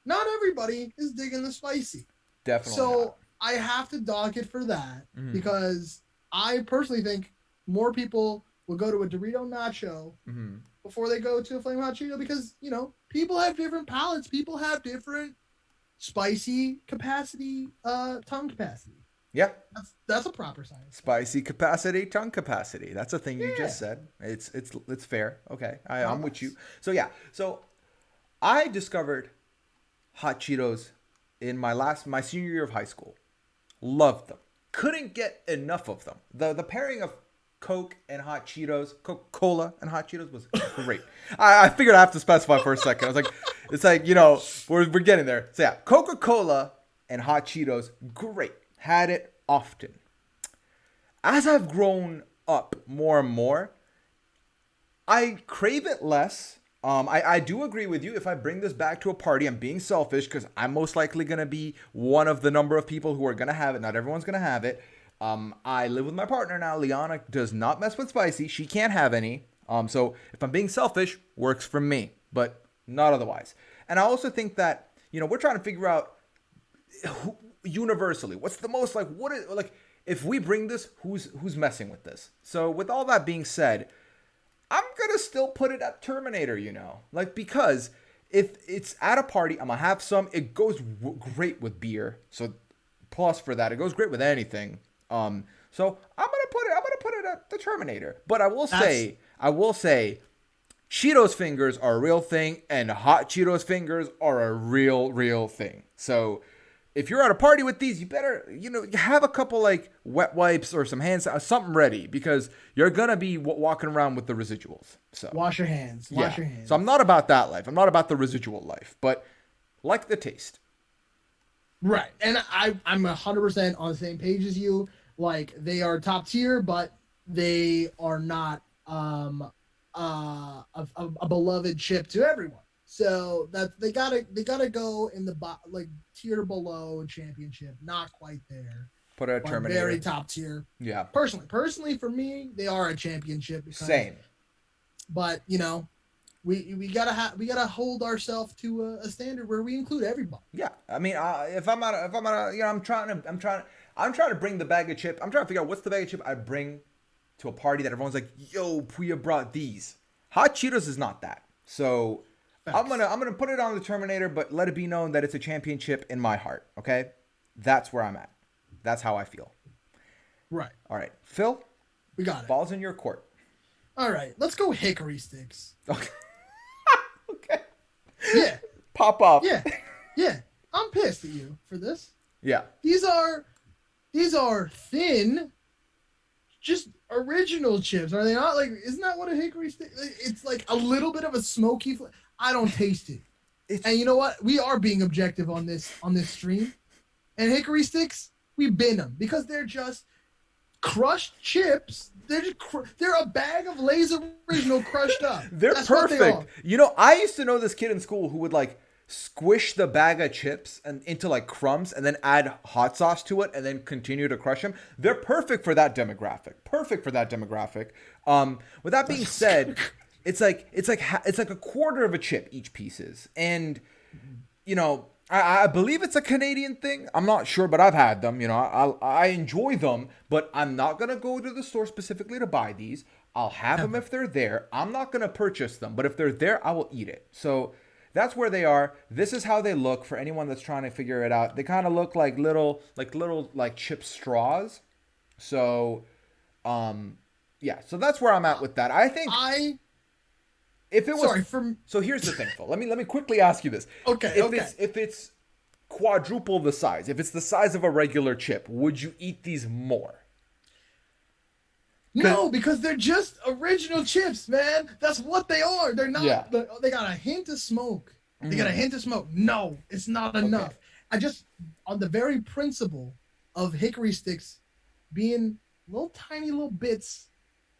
not everybody is digging the spicy. Definitely. So not. I have to dock it for that because I personally think more people will go to a Dorito Nacho before they go to a Flaming Hot Cheeto because, people have different palates. People have different spicy capacity, tongue capacity. Yeah. That's a proper science. Spicy capacity, tongue capacity. That's a thing you Yeah. just said. It's fair. Okay. I'm with you. So yeah. So I discovered Hot Cheetos in my senior year of high school. Loved them. Couldn't get enough of them. The pairing of Coke and Hot Cheetos, Coca-Cola and Hot Cheetos was great. I figured I have to specify for a second. I was like, it's like, we're getting there. So yeah, Coca-Cola and Hot Cheetos, great. Had it often. As I've grown up more and more, I crave it less. I do agree with you. If I bring this back to a party, I'm being selfish because I'm most likely going to be one of the number of people who are going to have it. Not everyone's going to have it. I live with my partner now. Liana does not mess with spicy. She can't have any. So if I'm being selfish, works for me, but not otherwise. And I also think that, we're trying to figure out universally what's the most if we bring this, who's messing with this? So with all that being said, I'm going to still put it at Terminator, because if it's at a party, I'm going to have some. It goes great with beer. So plus for that, it goes great with anything. So I'm going to put it at the Terminator. But I will say, Cheetos fingers are a real thing and Hot Cheetos fingers are a real thing. So if you're at a party with these, you better, have a couple wet wipes or some hands, something ready because you're going to be walking around with the residuals. So wash your hands. Wash your hands. So I'm not about that life. I'm not about the residual life, but like the taste. Right. And I'm 100% on the same page as you. Like they are top tier, but they are not a beloved chip to everyone. So that they gotta go in the tier below ChampionChip, not quite there. Put a Terminator. Very top tier. Yeah. Personally for me, they are a ChampionChip. Same. But we gotta hold ourselves to a standard where we include everybody. Yeah. I mean, if I'm trying to bring the bag of chip. I'm trying to figure out what's the bag of chip I bring to a party that everyone's like, yo, Puya brought these. Hot Cheetos is not that. So I'm gonna put it on the Terminator, but let it be known that it's a ChampionChip in my heart. Okay, that's where I'm at. That's how I feel. Right. All right, Phil. We got it. Ball's in your court. All right, let's go hickory sticks. Okay. Okay. Yeah. Pop off. Yeah. I'm pissed at you for this. Yeah. These are thin, just original chips. Are they not? Isn't that what a hickory stick? It's like a little bit of a smoky. I don't taste it. And you know what? We are being objective on this stream. And hickory sticks, we bin them because they're just crushed chips. They're a bag of Lay's Original crushed up. That's perfect. I used to know this kid in school who would squish the bag of chips and into crumbs and then add hot sauce to it and then continue to crush them. They're perfect for that demographic. With that being said, it's like a quarter of a chip each piece is. And I believe it's a Canadian thing. I'm not sure, but I've had them. I enjoy them, but I'm not going to go to the store specifically to buy these. I'll have them if they're there. I'm not going to purchase them, but if they're there, I will eat it. So that's where they are. This is how they look for anyone that's trying to figure it out. They kind of look like little chip straws. So Yeah, so that's where I'm at with that. I think I if it was sorry for so here's the thing, Phil. Let me quickly ask you this. okay, If okay. it's quadruple the size, if it's the size of a regular chip, would you eat these more? 'Cause- No, because they're just original chips, man. That's what they are. They're Yeah. not. They got a hint of smoke. They got a hint of smoke. No, it's not enough. Okay. I just, on the very principle of hickory sticks being little tiny little bits,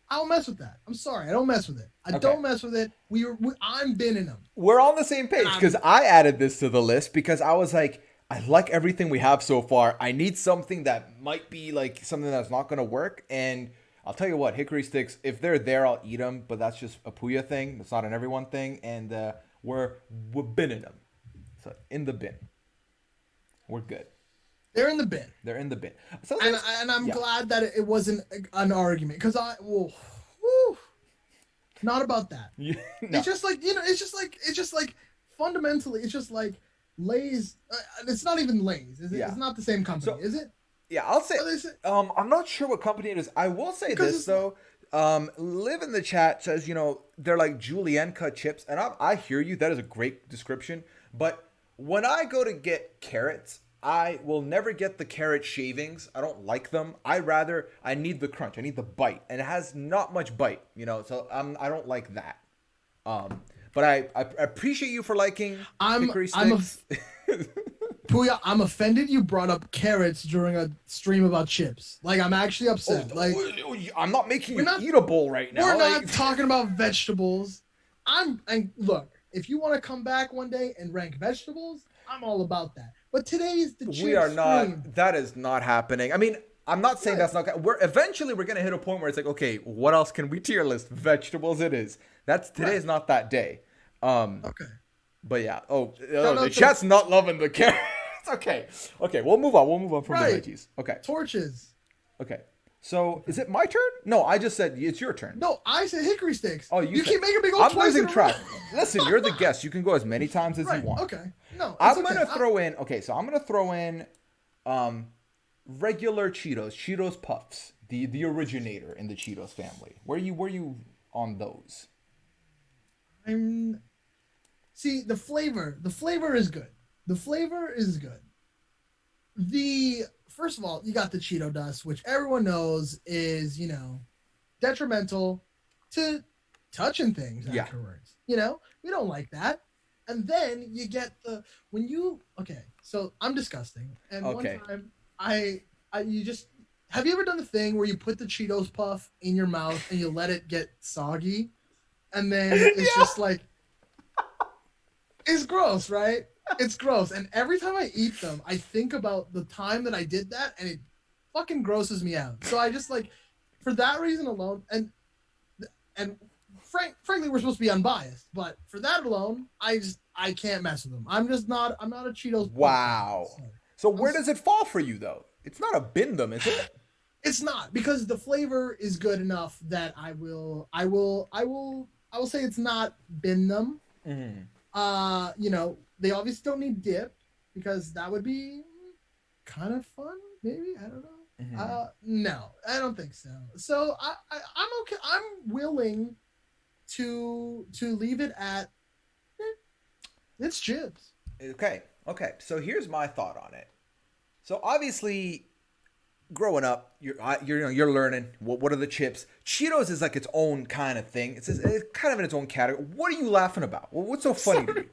I don't mess with that. I'm sorry, I don't mess with it. I Okay. don't mess with it. I'm binning them. We're on the same page because I added this to the list because I was like, I like everything we have so far. I need something that might be like something that's not going to work. And I'll tell you what, hickory sticks, if they're there, I'll eat them. But that's just a Puya thing. It's not an everyone thing. And we're binning them. So in the bin. We're good. They're in the bin. They're in the bin. So And I'm glad that it wasn't an argument because whew, not about that. No. It's just like it's just like fundamentally it's just like Lay's. It's not even Lay's. Is it? Yeah. It's not the same company, So- is it? Yeah, I'll say. What is it? I'm not sure what company it is. I will say Because this though. Live in the chat says they're like julienne cut chips, and I hear you. That is a great description. But when I go to get carrots, I will never get the carrot shavings. I don't like them. I need the crunch. I need the bite, and it has not much bite. So I don't like that. But I appreciate you for liking hickory sticks. Puya, I'm offended you brought up carrots during a stream about chips. Like, I'm actually upset. I'm not making you eat a bowl right now. We're not talking about vegetables. And look, if you want to come back one day and rank vegetables, I'm all about that. But today is the chip We are not. stream. That is not happening. I mean, I'm not saying that's not. We're gonna hit a point where it's like, okay, what else can we tier list? Vegetables, it is. Today's not that day. Okay. But yeah. no, the chat's not loving the carrots. Okay. We'll move on from Right. the veggies. Okay. Torches. Okay. So is it my turn? No, I just said it's your turn. No, I said hickory sticks. Oh, you said- keep making me go I'm twice losing in a track. row. Listen, you're the guest. You can go as many times as Right. you want. Okay. No, it's I'm okay. gonna throw in. Okay, so I'm gonna throw in, regular Cheetos Puffs, the originator in the Cheetos family. Where you on those? See, the flavor is good. The flavor is good. First of all, you got the Cheeto dust, which everyone knows is, detrimental to touching things Yeah. afterwards. We don't like that. And then you get so I'm disgusting. And Okay. one time have you ever done the thing where you put the Cheetos puff in your mouth and you let it get soggy? And then it's just like, it's gross, right? It's gross. And every time I eat them, I think about the time that I did that and it fucking grosses me out. So I just for that reason alone, and frankly, we're supposed to be unbiased, but for that alone, I can't mess with them. I'm not a Cheetos. Wow. Fan, So where does it fall for you though? It's not a bin them, is it? It's not, because the flavor is good enough that I will say it's not bin them. Mm-hmm. They obviously don't need dip because that would be kind of fun. Maybe, I don't know. Mm-hmm. No, I don't think so. So I'm okay. I'm willing to leave it at it's chips. Okay. So here's my thought on it. So obviously, growing up, you're learning what are the chips. Cheetos is like its own kind of thing. It's kind of in its own category. What are you laughing about? What's so funny to you?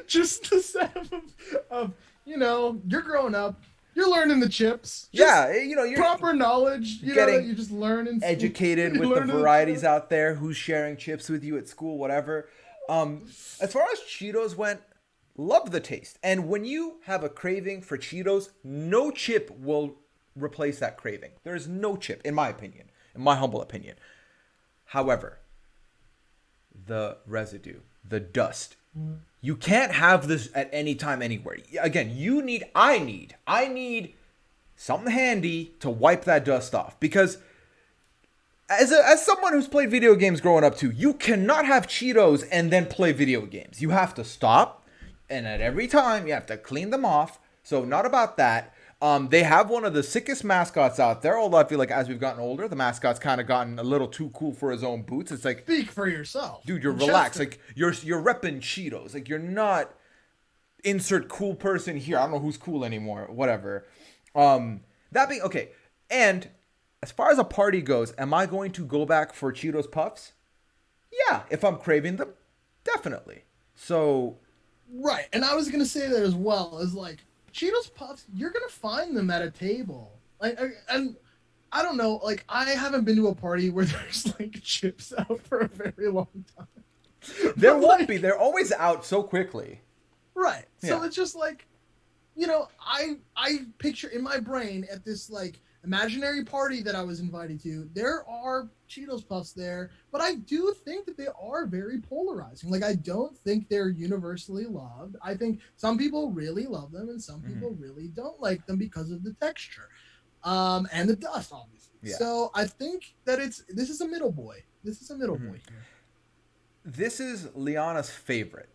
Just the sound of you're growing up, you're learning the chips. You're Proper knowledge. getting you just learn and educated with the varieties out there. Who's sharing chips with you at school, whatever. As far as Cheetos went, love the taste. And when you have a craving for Cheetos, no chip will replace that craving. There is no chip, in my opinion, in my humble opinion. However, the residue, the dust, you can't have this at any time, anywhere. Again, I need something handy to wipe that dust off, because as someone who's played video games growing up too, you cannot have Cheetos and then play video games. You have to stop, and at every time you have to clean them off. So not about that. They have one of the sickest mascots out there. Although I feel like as we've gotten older, the mascot's kind of gotten a little too cool for his own boots. It's like, Speak for yourself. dude, you're relaxed. Like you're repping Cheetos. Like you're not insert cool person here. I don't know who's cool anymore. Whatever. That being okay. And as far as a party goes, am I going to go back for Cheetos Puffs? Yeah, if I'm craving them, definitely. So, right. And I was gonna say that as well. Is like Cheetos Puffs, you're gonna find them at a table. Like, and I don't know. Like, I haven't been to a party where there's like chips out for a very long time. There won't be. They're always out so quickly. Right. So Yeah. it's just like, you know, I picture in my brain at this like imaginary party that I was invited to, there are Cheetos Puffs there, but I do think that they are very polarizing. Like, I don't think they're universally loved. I think some people really love them and some people really don't like them because of the texture, and the dust, obviously. Yeah. So I think that this is a middle boy. This is a middle boy here. This is Liana's favorite.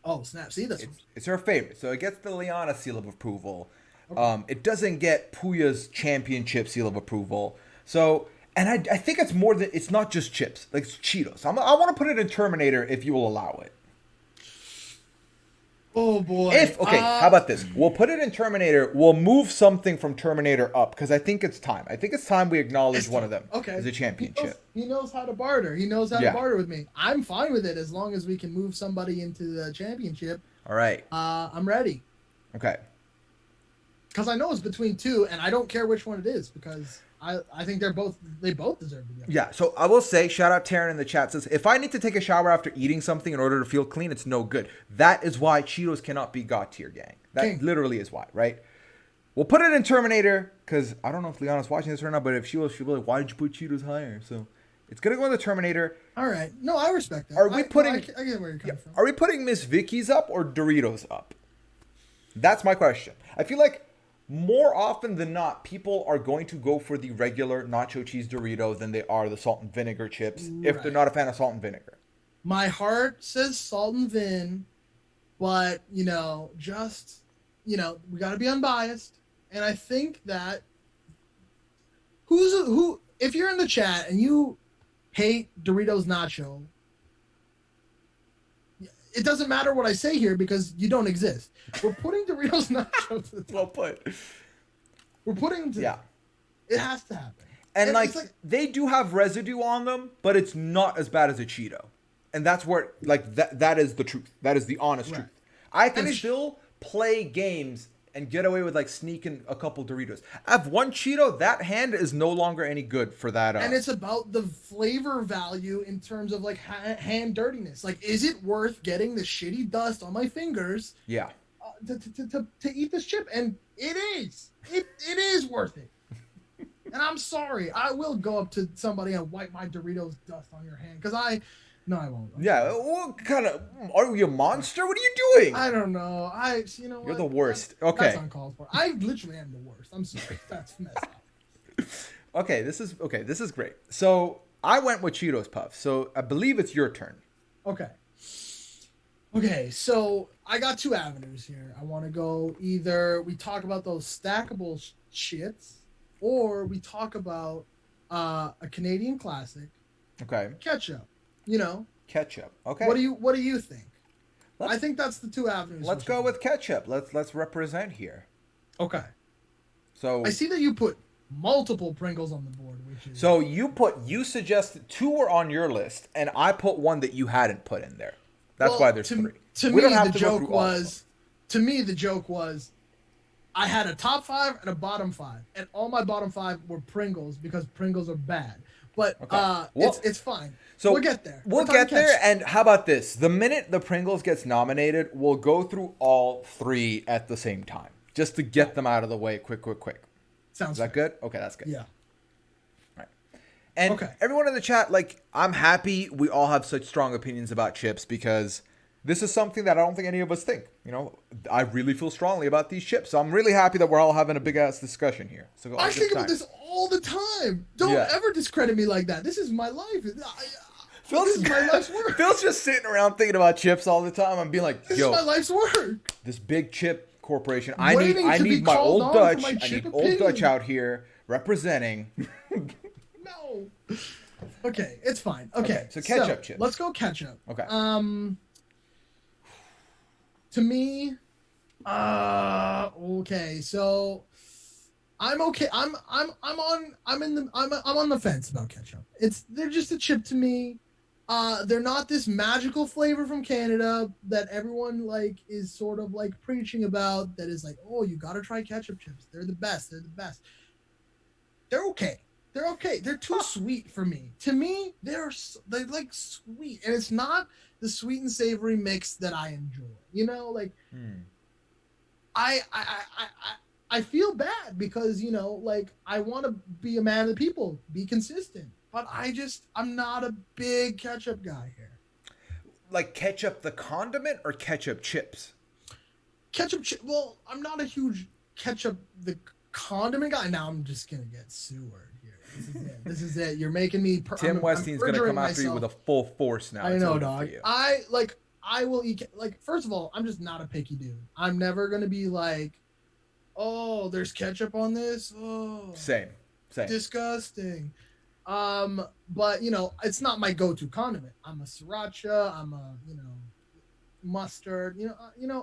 Oh, snap. See, It's her favorite. So it gets the Liana seal of approval. Okay. It doesn't get Puya's championship seal of approval. So, and I think it's more than, it's not just chips. Like, it's Cheetos. I want to put it in Terminator if you will allow it. Oh, boy. How about this? We'll put it in Terminator. We'll move something from Terminator up because I think it's time. I think it's time we acknowledge one of them as a championship. He knows how to barter. He knows how to barter with me. I'm fine with it as long as we can move somebody into the championship. All right. I'm ready. Okay. Because I know it's between two, and I don't care which one it is because I think they both deserve to be. Yeah, so I will say, shout out Taryn in the chat, says, if I need to take a shower after eating something in order to feel clean, it's no good. That is why Cheetos cannot be God tier, gang. That literally is why, right? We'll put it in Terminator, because I don't know if Liana's watching this or not, but if she was, she'll be like, why did you put Cheetos higher? So it's going to go in the Terminator. All right. No, I respect that. I get where you're coming from. Are we putting Miss Vicky's up or Doritos up? That's my question. I feel like more often than not, people are going to go for the regular nacho cheese Dorito than they are the salt and vinegar chips if they're not a fan of salt and vinegar. My heart says salt and vin, but, we got to be unbiased. And I think that if you're in the chat and you hate Doritos Nacho, it doesn't matter what I say here because you don't exist. We're putting Doritos Nacho to the top. Well put. We're putting them to Yeah. It has to happen. And like, they do have residue on them, but it's not as bad as a Cheeto. And that's where, like, that is the truth. That is the honest truth. I can still play games and get away with, like, sneaking a couple Doritos. I have one Cheeto, that hand is no longer any good for that. And it's about the flavor value in terms of, like, hand dirtiness. Like, is it worth getting the shitty dust on my fingers to eat this chip? And it is. It is worth it. And I'm sorry. I will go up to somebody and wipe my Doritos dust on your hand. Because no, I won't. Yeah, what kind of, are you a monster? What are you doing? I don't know. You're the worst. Okay. That's uncalled for. I literally am the worst. I'm sorry. That's messed up. Okay, this is great. So I went with Cheetos Puffs. So I believe it's your turn. Okay, so I got two avenues here. I want to go either we talk about those stackable shits, or we talk about a Canadian classic. Okay. Ketchup. Ketchup. Okay. What do you think? I think that's the two avenues. Let's go with ketchup. Let's represent here. Okay. So I see that you put multiple Pringles on the board, which is so you suggested two were on your list, and I put one that you hadn't put in there. That's why there's three. To me, the joke was, I had a top five and a bottom five, and all my bottom five were Pringles because Pringles are bad. But it's fine. So we'll get there. We'll get there. And how about this? The minute the Pringles gets nominated, we'll go through all three at the same time, just to get them out of the way. Quick. Sounds Is that good? Okay, that's good. Yeah. Right. And everyone in the chat, like, I'm happy we all have such strong opinions about chips because this is something that I don't think any of us think. I really feel strongly about these chips. So I'm really happy that we're all having a big ass discussion here. So I think about this all the time. Don't ever discredit me like that. This is my life. This is my life's work. Phil's just sitting around thinking about chips all the time. I'm being like, this is my life's work. This big chip Corporation. waiting I to be need my called old on for Dutch. my I chip need old Dutch opinion. out here representing. No. Okay, it's fine. Okay, Okay, so so ketchup chips. let's go ketchup. Okay. To me, okay, so I'm okay. I'm on the fence about ketchup. They're just a chip to me. They're not this magical flavor from Canada that everyone like is sort of like preaching about. That is like, oh, you gotta try ketchup chips. They're the best. They're the best. They're okay. They're okay. They're too sweet for me. To me, they're like sweet, and it's not the sweet and savory mix that I enjoy. You know, like Hmm. I feel bad because like I want to be a man of the people, be consistent, but I'm not a big ketchup guy here. Like ketchup the condiment or ketchup chips? Well, I'm not a huge ketchup the condiment guy. Now I'm just gonna get sewered here. This is it. This is it. You're making me. Tim I'm Westein's gonna come perjuring after you myself. with a full force now. I It's know, over for dog. you. I will eat like first of all, I'm just not a picky dude. I'm never gonna be like, oh, there's ketchup on this. Oh, Same. Same. disgusting. But it's not my go-to condiment. I'm a sriracha. I'm a mustard.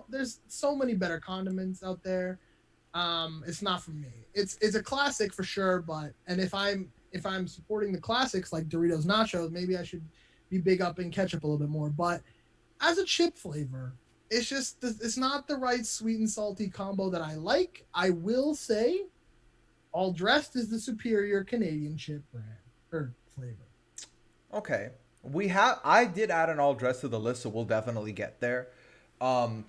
There's so many better condiments out there. It's not for me. It's a classic for sure. But and if I'm supporting the classics like Doritos Nachos, maybe I should be big up in ketchup a little bit more. But as a chip flavor, it's not the right sweet and salty combo that I like. I will say, All Dressed is the superior Canadian chip brand or flavor. Okay. I did add an all dress to the list, so we'll definitely get there. Um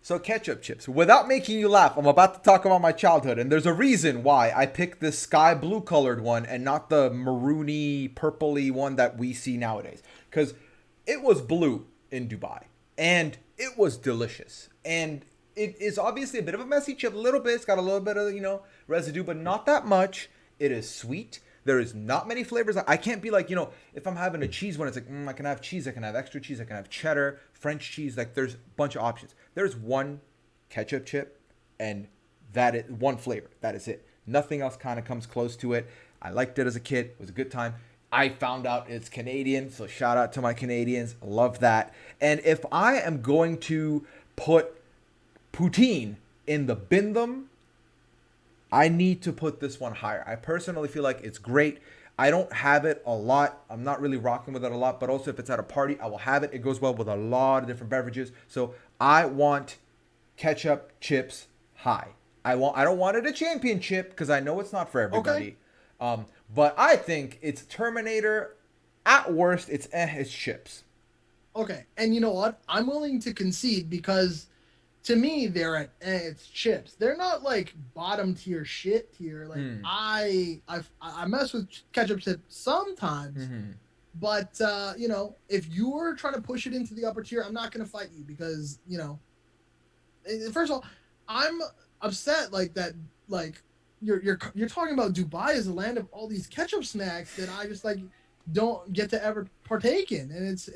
so ketchup chips. Without making you laugh, I'm about to talk about my childhood, and there's a reason why I picked this sky blue colored one and not the maroony purpley one that we see nowadays. Cuz it was blue in Dubai and it was delicious. And it is obviously a bit of a messy chip, a little bit. It's got a little bit of, residue, but not that much. It is sweet. There is not many flavors. I can't be like, if I'm having a cheese one, it's like, I can have cheese, I can have extra cheese, I can have cheddar, French cheese. Like, there's a bunch of options. There's one ketchup chip, and that is one flavor. That is it. Nothing else kind of comes close to it. I liked it as a kid. It was a good time. I found out it's Canadian, so shout out to my Canadians. Love that. And if I am going to put poutine in the bindum, I need to put this one higher. I personally feel like it's great. I don't have it a lot. I'm not really rocking with it a lot, but also if it's at a party, I will have it. It goes well with a lot of different beverages. So I want ketchup chips high. I don't want it a champion chip because I know it's not for everybody. But I think it's Terminator. At worst, it's chips. Okay, and you know what? I'm willing to concede because to me they're it's chips. They're not like bottom tier shit tier. Like I mess with ketchup chips sometimes, but if you're trying to push it into the upper tier, I'm not gonna fight you because first of all, I'm upset like that like you're talking about Dubai as a land of all these ketchup snacks that I just like don't get to ever partake in, and it's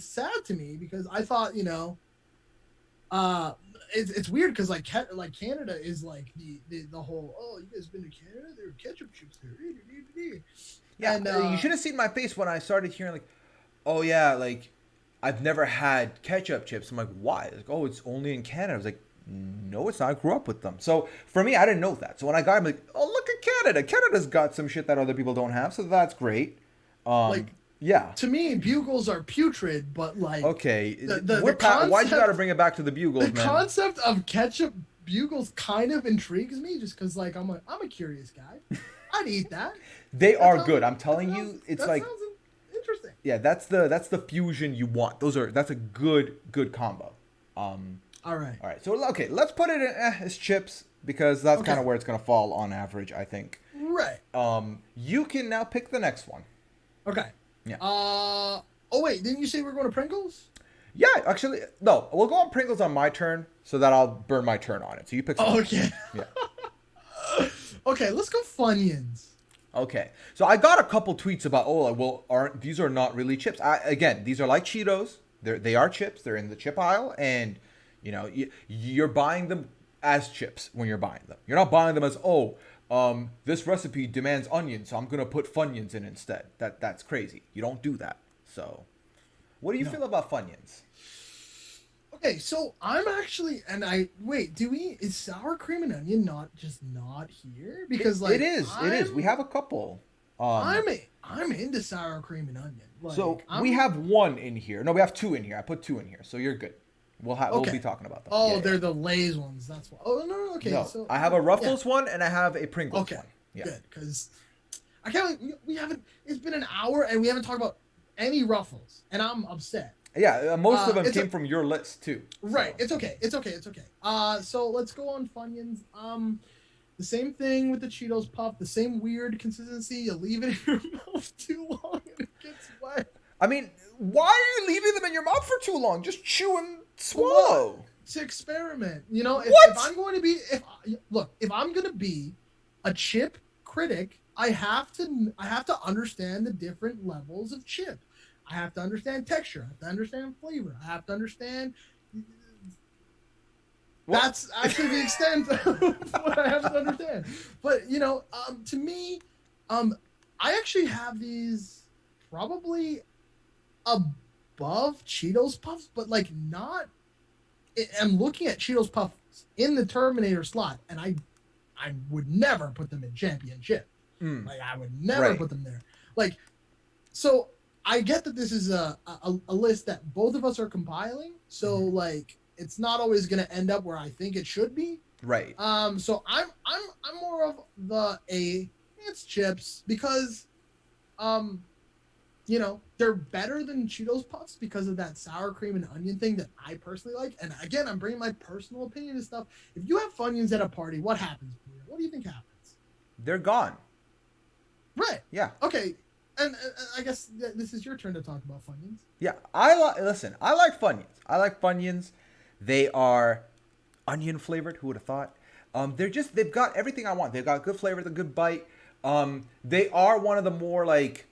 sad to me because I thought it's weird because like Canada is like the whole, oh, you guys been to Canada, there are ketchup chips there. Yeah, And you should have seen my face when I started hearing like, oh yeah, like I've never had ketchup chips. I'm like, why? Like, oh, it's only in Canada. I was like, no, it's not. I grew up with them. So for me, I didn't know that. So when I got, I'm like, oh, look at Canada. Canada's got some shit that other people don't have. So that's great. like Yeah. to me, bugles are putrid, but like Okay. the Why'd you got to bring it back to the bugles, the man? concept of ketchup bugles kind of intrigues me just because like I'm a curious guy. I'd eat that. They That are sounds- good. I'm telling you, it's that like, sounds interesting. yeah, that's the fusion you want. That's a good combo. All right. All right. So okay, let's put it in as chips because that's Okay. kind of where it's gonna fall on average, I think. Right. You can now pick the next one. Okay. Yeah. Oh wait, didn't you say we're going to Pringles? Yeah, actually, no. We'll go on Pringles on my turn, so that I'll burn my turn on it. So you pick. Something. Okay. Yeah. Okay, let's go Funyuns. Okay. So I got a couple tweets about, aren't these are not really chips? Again, these are like Cheetos. They are chips. They're in the chip aisle, and you're buying them as chips when you're buying them. You're not buying them as, oh, this recipe demands onions, so I'm gonna put Funyuns in instead. That's crazy. You don't do that. So, what do you feel about Funyuns? Okay, so I'm actually, and I wait. Is sour cream and onion not here? Because It like is. It is. We have a couple. Um, I'm into sour cream and onion. so Like I'm we have one in here. No, we have two in here. I put two in here, so you're good. We'll be okay. talking about them. Oh, Yeah, they're yeah. the Lay's ones. That's why. Oh no, no, okay. No, So I have a yeah, Ruffles one and I have a Pringles okay, one. Yeah. good. Because I can't. We haven't. It's been an hour and we haven't talked about any Ruffles, and I'm upset. Yeah, most of them It's came from your list too. right. So. It's okay. It's okay. It's okay. So let's go on Funyuns. The same thing with the Cheetos Puff. The same weird consistency. You leave it in your mouth too long and it gets wet. I mean, why are you leaving them in your mouth for too long? Just chew and swallow. To experiment. You know, What? if I'm going to be, if I'm going to be a chip critic, I have to understand the different levels of chip. I have to understand texture. I have to understand flavor. I have to understand. What? That's actually the extent of what I have to understand. But you know, to me, I actually have these probably above Cheetos Puffs, but like not. I'm looking at Cheetos Puffs in the Terminator slot, and I would never put them in Championship. Like I would never put them there. Like, so I get that this is a list that both of us are compiling. So like, it's not always going to end up where I think it should be. Right. So I'm more of it's chips because, you know, they're better than Cheetos Puffs because of that sour cream and onion thing that I personally like. And again, I'm bringing my personal opinion and stuff. If you have Funyuns at a party, what happens? What do you think happens? They're gone. Right. Yeah. Okay. And I guess this is your turn to talk about Funyuns. Yeah. Listen, I like Funyuns. They are onion flavored. Who would have thought? They've got everything I want. They've got good flavor, the good bite. They are one of the more like,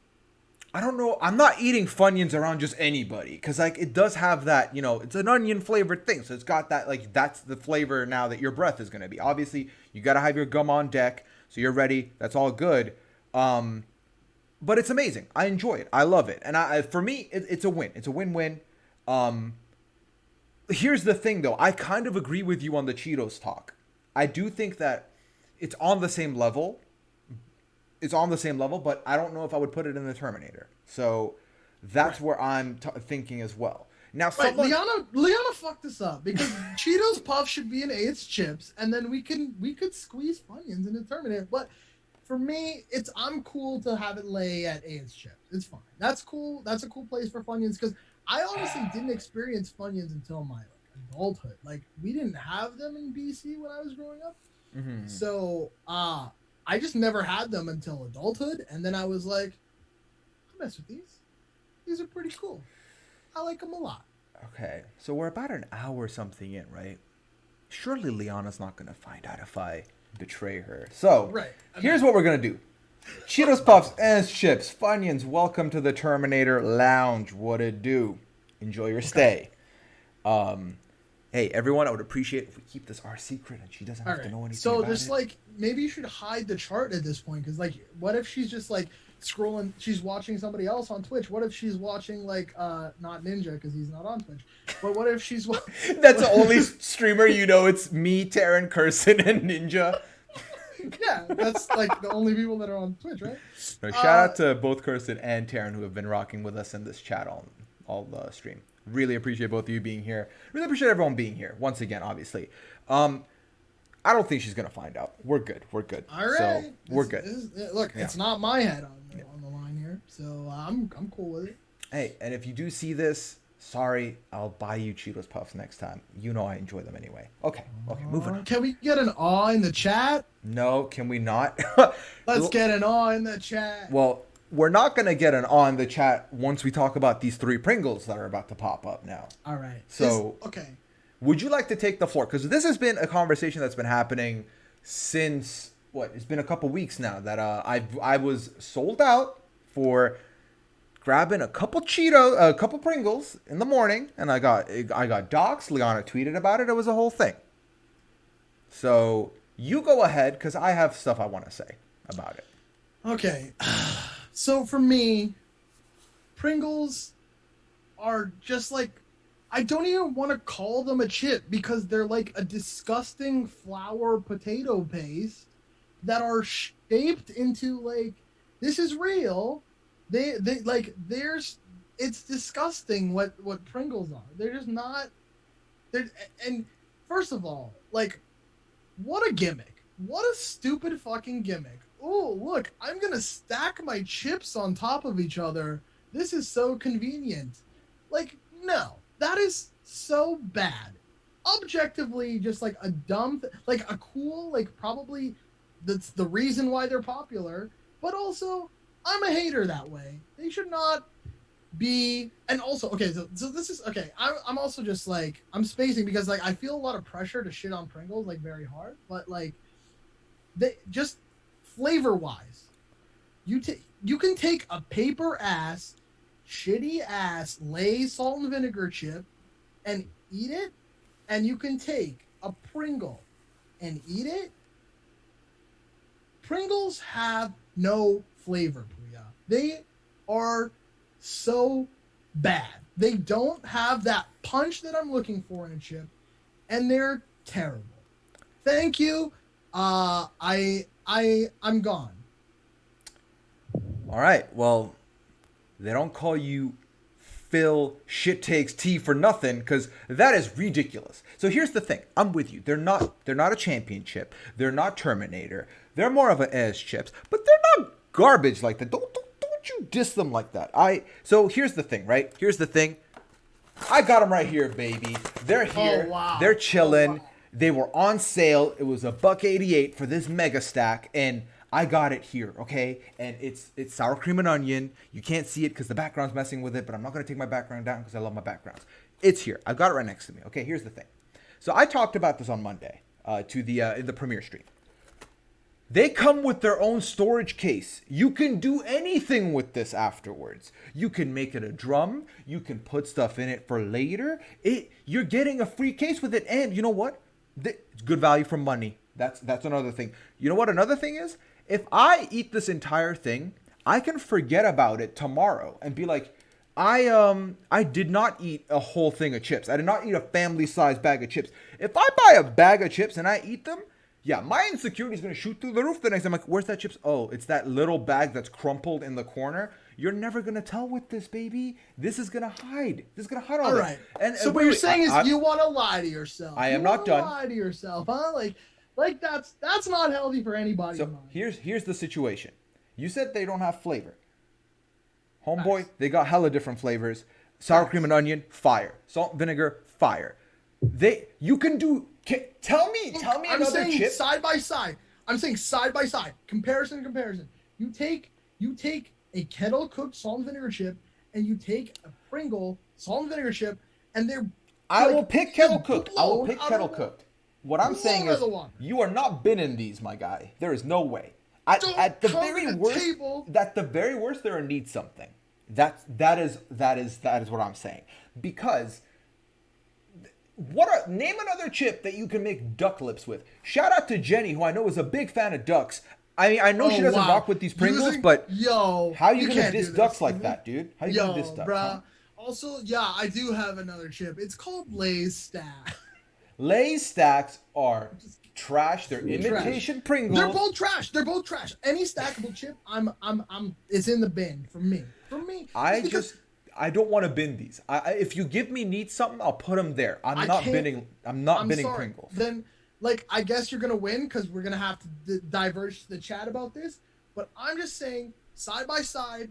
I don't know. I'm not eating Funyuns around just anybody because like it does have that, you know, it's an onion flavored thing. So it's got that, like, that's the flavor now that your breath is going to be. Obviously, you got to have your gum on deck. So you're ready. That's all good. But it's amazing. I enjoy it. I love it. And for me, it's a win. It's a win-win. Here's the thing, though. I kind of agree with you on the Cheetos talk. I do think that it's on the same level. It's on the same level, but I don't know if I would put it in the Terminator. So that's where I'm thinking as well. Now, Liana fucked this up because Cheetos Puff should be in It's chips, and then we could squeeze Funyuns in the Terminator. But for me, I'm cool to have it lay at It's chips. It's fine. That's cool. That's a cool place for Funyuns because I honestly didn't experience Funyuns until my adulthood. Like we didn't have them in BC when I was growing up, so I just never had them until adulthood, and then I was like, I'll mess with these. These are pretty cool. I like them a lot. Okay, so we're about an hour something in, right? Surely Liana's not going to find out if I betray her. So, here's what we're going to do. Cheetos Puffs and chips. Funyuns, welcome to the Terminator Lounge. What it do? Enjoy your stay. Hey, everyone, I would appreciate if we keep this our secret and she doesn't have to know anything so about just it. like, maybe you should hide the chart at this point, because like, what if she's just like scrolling, she's watching somebody else on Twitch? What if she's watching like, not Ninja, because he's not on Twitch, but what if she's That's the only streamer you know. It's me, Taryn, Curson, and Ninja. Yeah, that's like the only people that are on Twitch, right? No, shout out to both Kirsten and Taryn who have been rocking with us in this chat all the stream. Really appreciate both of you being here. Really appreciate everyone being here once again. Obviously, I don't think she's gonna find out. We're good. We're good. All right, so we're good. Look, it's not my head on the line here, so I'm cool with it. Hey, and if you do see this, sorry, I'll buy you Cheetos Puffs next time. You know I enjoy them anyway. Okay, moving on. Can we get an awe in the chat? No, can we not? Let's get an awe in the chat. Well, we're not going to get an awe in the chat once we talk about these 3 Pringles that are about to pop up now. All right. So, okay. Would you like to take the floor? Because this has been a conversation that's been happening since, it's been a couple weeks now that I was sold out for grabbing a couple Pringles in the morning, and I got doxxed. Liana tweeted about it. It was a whole thing. So you go ahead because I have stuff I want to say about it. Okay. So for me, Pringles are just like, I don't even want to call them a chip because they're like a disgusting flour potato paste that are shaped into like, this is real. They like, there's, it's disgusting what Pringles are. They're just not. They're, and first of all, like, what a gimmick. What a stupid fucking gimmick. Oh, look, I'm going to stack my chips on top of each other. This is so convenient. Like, no, that is so bad. Objectively, just like a dumb, like a cool, like probably that's the reason why they're popular. But also, I'm a hater that way. They should not be. And also, okay, so this is okay. I'm also just like, I'm spacing because like I feel a lot of pressure to shit on Pringles like very hard, but like they just flavor wise, you can take a paper ass, shitty ass Lay's salt and vinegar chip and eat it, and you can take a Pringle and eat it. Pringles have no flavor, Priya. They are so bad. They don't have that punch that I'm looking for in a chip, and they're terrible. Thank you. I'm gone. All right. Well, they don't call you Phil shit takes tea for nothing because that is ridiculous. So here's the thing. I'm with you. They're not a championship. They're not Terminator. They're more of a as chips, but they're not garbage like that. Don't you diss them like that. So here's the thing, right? Here's the thing. I got them right here, baby. They're here. Oh, wow. They're chilling. Oh, wow. They were on sale. It was $1.88 for this mega stack, and I got it here, okay? And it's sour cream and onion. You can't see it because the background's messing with it, but I'm not gonna take my background down because I love my backgrounds. It's here. I've got it right next to me. Okay, here's the thing. So I talked about this on Monday to the in the premiere stream. They come with their own storage case. You can do anything with this afterwards. You can make it a drum. You can put stuff in it for later. You're getting a free case with it, and you know what? It's good value for money. That's another thing. You know what another thing is? If I eat this entire thing, I can forget about it tomorrow and be like, I did not eat a whole thing of chips. I did not eat a family-sized bag of chips. If I buy a bag of chips and I eat them, yeah, my insecurity is going to shoot through the roof the next time. I'm like, where's that chips? Oh, it's that little bag that's crumpled in the corner. You're never going to tell with this, baby. This is going to hide. This is going to hide all right. And so what you're saying is you want to lie to yourself. I am not done. Lie to yourself, huh? Like that's not healthy for anybody. So here's the situation. You said they don't have flavor. Homeboy, nice. They got hella different flavors. Sour cream and onion, fire. Salt and vinegar, fire. You can do. Tell me I'm another saying chip. Side by side. I'm saying side by side. Comparison. You take a kettle cooked salt and vinegar chip, and you take a Pringle salt and vinegar chip, and they're. I will pick kettle cooked. I will pick kettle cooked. What I'm saying is, you are not binning these, my guy. There is no way. At the very worst, they're gonna need something. That is what I'm saying. Because name another chip that you can make duck lips with. Shout out to Jenny, who I know is a big fan of ducks. I mean, I know she doesn't rock with these Pringles, but how are you gonna diss ducks like that, dude? How you gonna diss ducks? Bruh. Huh? Also, yeah, I do have another chip. It's called Lay's Stack. Lay's stacks are trash. They're imitation Pringles. They're both trash. Any stackable chip, it's in the bin for me. I don't want to bin these. If you give me need something, I'll put them there. I'm not binning Pringles. Then, like, I guess you're gonna win because we're gonna have to diverge the chat about this. But I'm just saying, side by side,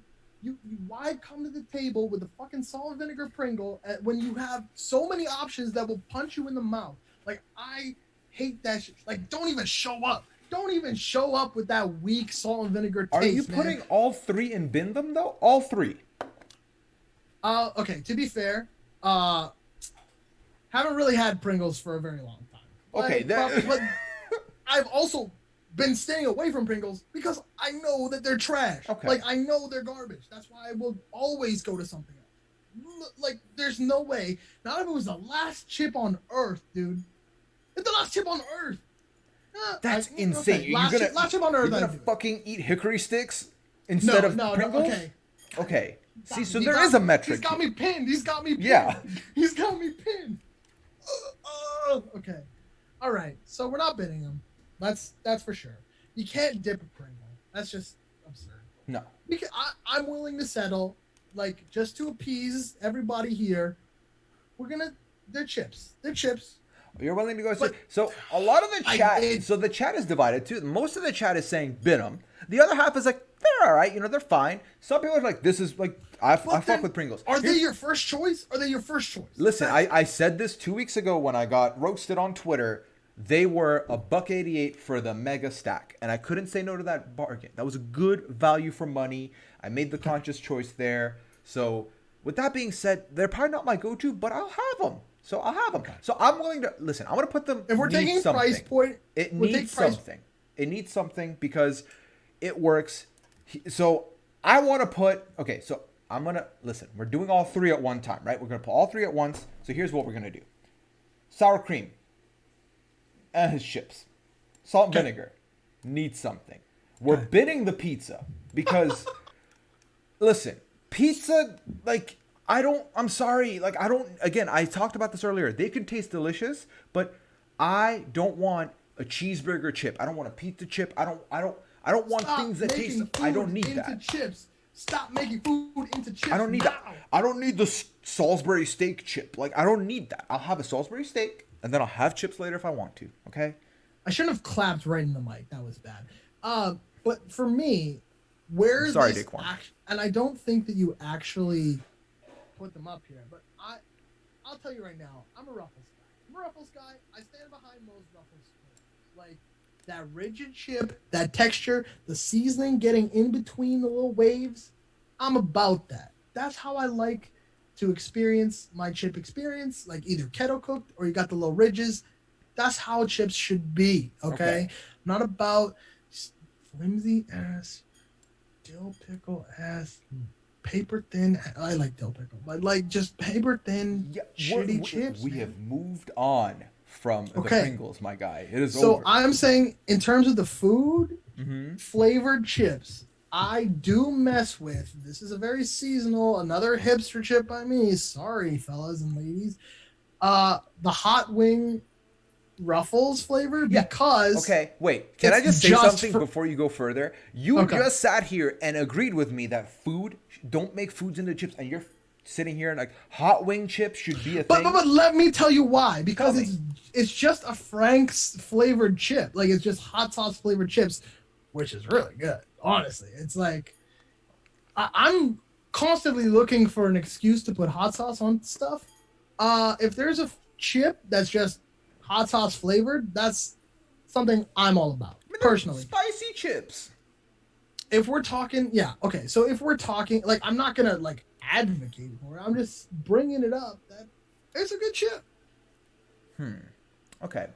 why come to the table with a fucking salt and vinegar Pringle when you have so many options that will punch you in the mouth? Like, I hate that shit. Like, don't even show up. Don't even show up with that weak salt and vinegar taste. Are you putting all three in bin them though? All three. Okay, to be fair, haven't really had Pringles for a very long time. Okay, but I've also been staying away from Pringles because I know that they're trash. Okay. Like, I know they're garbage. That's why I will always go to something else. Like, there's no way. Not if it was the last chip on Earth, dude. It's the last chip on Earth. That's insane. Okay. Last chip on You're earth. gonna fucking eat hickory sticks instead of Pringles? Okay. Okay. See, so He there got is a me- metric. He's got me pinned. He's got me pinned. Yeah. He's got me pinned. Okay. All right. So we're not bidding him. That's for sure. You can't dip a Pringle. That's just absurd. No. I'm willing to settle, like, just to appease everybody here. They're chips. They're chips. You're willing to go. But- So a lot of the chat. So the chat is divided too. Most of the chat is saying bid them. The other half is like they're all right. They're fine. Some people are like, this is like I fuck with Pringles. Are they your first choice? Listen, I said this 2 weeks ago when I got roasted on Twitter. They were $1.88 for the mega stack, and I couldn't say no to that bargain. That was a good value for money. I made the conscious choice there. So with that being said, they're probably not my go-to, but I'll have them. So I'll have them. Okay. So I'm willing to listen. I'm going to put them. If we're taking price point, it needs something. It needs something because it works. So I want to put. Okay, so I'm gonna listen. We're doing all three at one time, right? We're gonna put all three at once. So here's what we're gonna do: sour cream and his chips, salt and vinegar. Needs something. We're bidding the pizza because listen, pizza like. I'm sorry. Like, again, I talked about this earlier. They can taste delicious, but I don't want a cheeseburger chip. I don't want a pizza chip. I don't want things that taste. I don't need that. Chips. Stop making food into chips. I don't need that. I don't need the Salisbury steak chip. Like, I don't need that. I'll have a Salisbury steak, and then I'll have chips later if I want to. Okay? I shouldn't have clapped right in the mic. That was bad. But for me, where's sorry, this Daquan. And I don't think that you actually put them up here, but I'll tell you right now, I'm a Ruffles guy. I stand behind most Ruffles flavors. Like that rigid chip, that texture, the seasoning getting in between the little waves. I'm about that. That's how I like to experience my chip experience, like either kettle cooked or you got the little ridges. That's how chips should be, okay? Not about flimsy ass, dill pickle ass, paper thin. I like dill pickle, but like just paper thin, shitty chips. We have moved on from the Pringles, my guy. It is so over. I'm saying in terms of the food, flavored chips, I do mess with. This is a very seasonal, another hipster chip by me. Sorry, fellas and ladies. The hot wing Ruffles flavor because okay, wait. Can I just say something before you go further? You just sat here and agreed with me that don't make foods into chips, and you're sitting here and like hot wing chips should be a thing. But let me tell you why. Because it's just a Frank's flavored chip. Like it's just hot sauce flavored chips, which is really good. Honestly, it's like I'm constantly looking for an excuse to put hot sauce on stuff. If there's a chip that's just hot sauce flavored, that's something I'm all about personally. Spicy chips. If we're talking, so if we're talking, like, I'm not gonna like advocate for it. I'm just bringing it up that it's a good chip. Okay.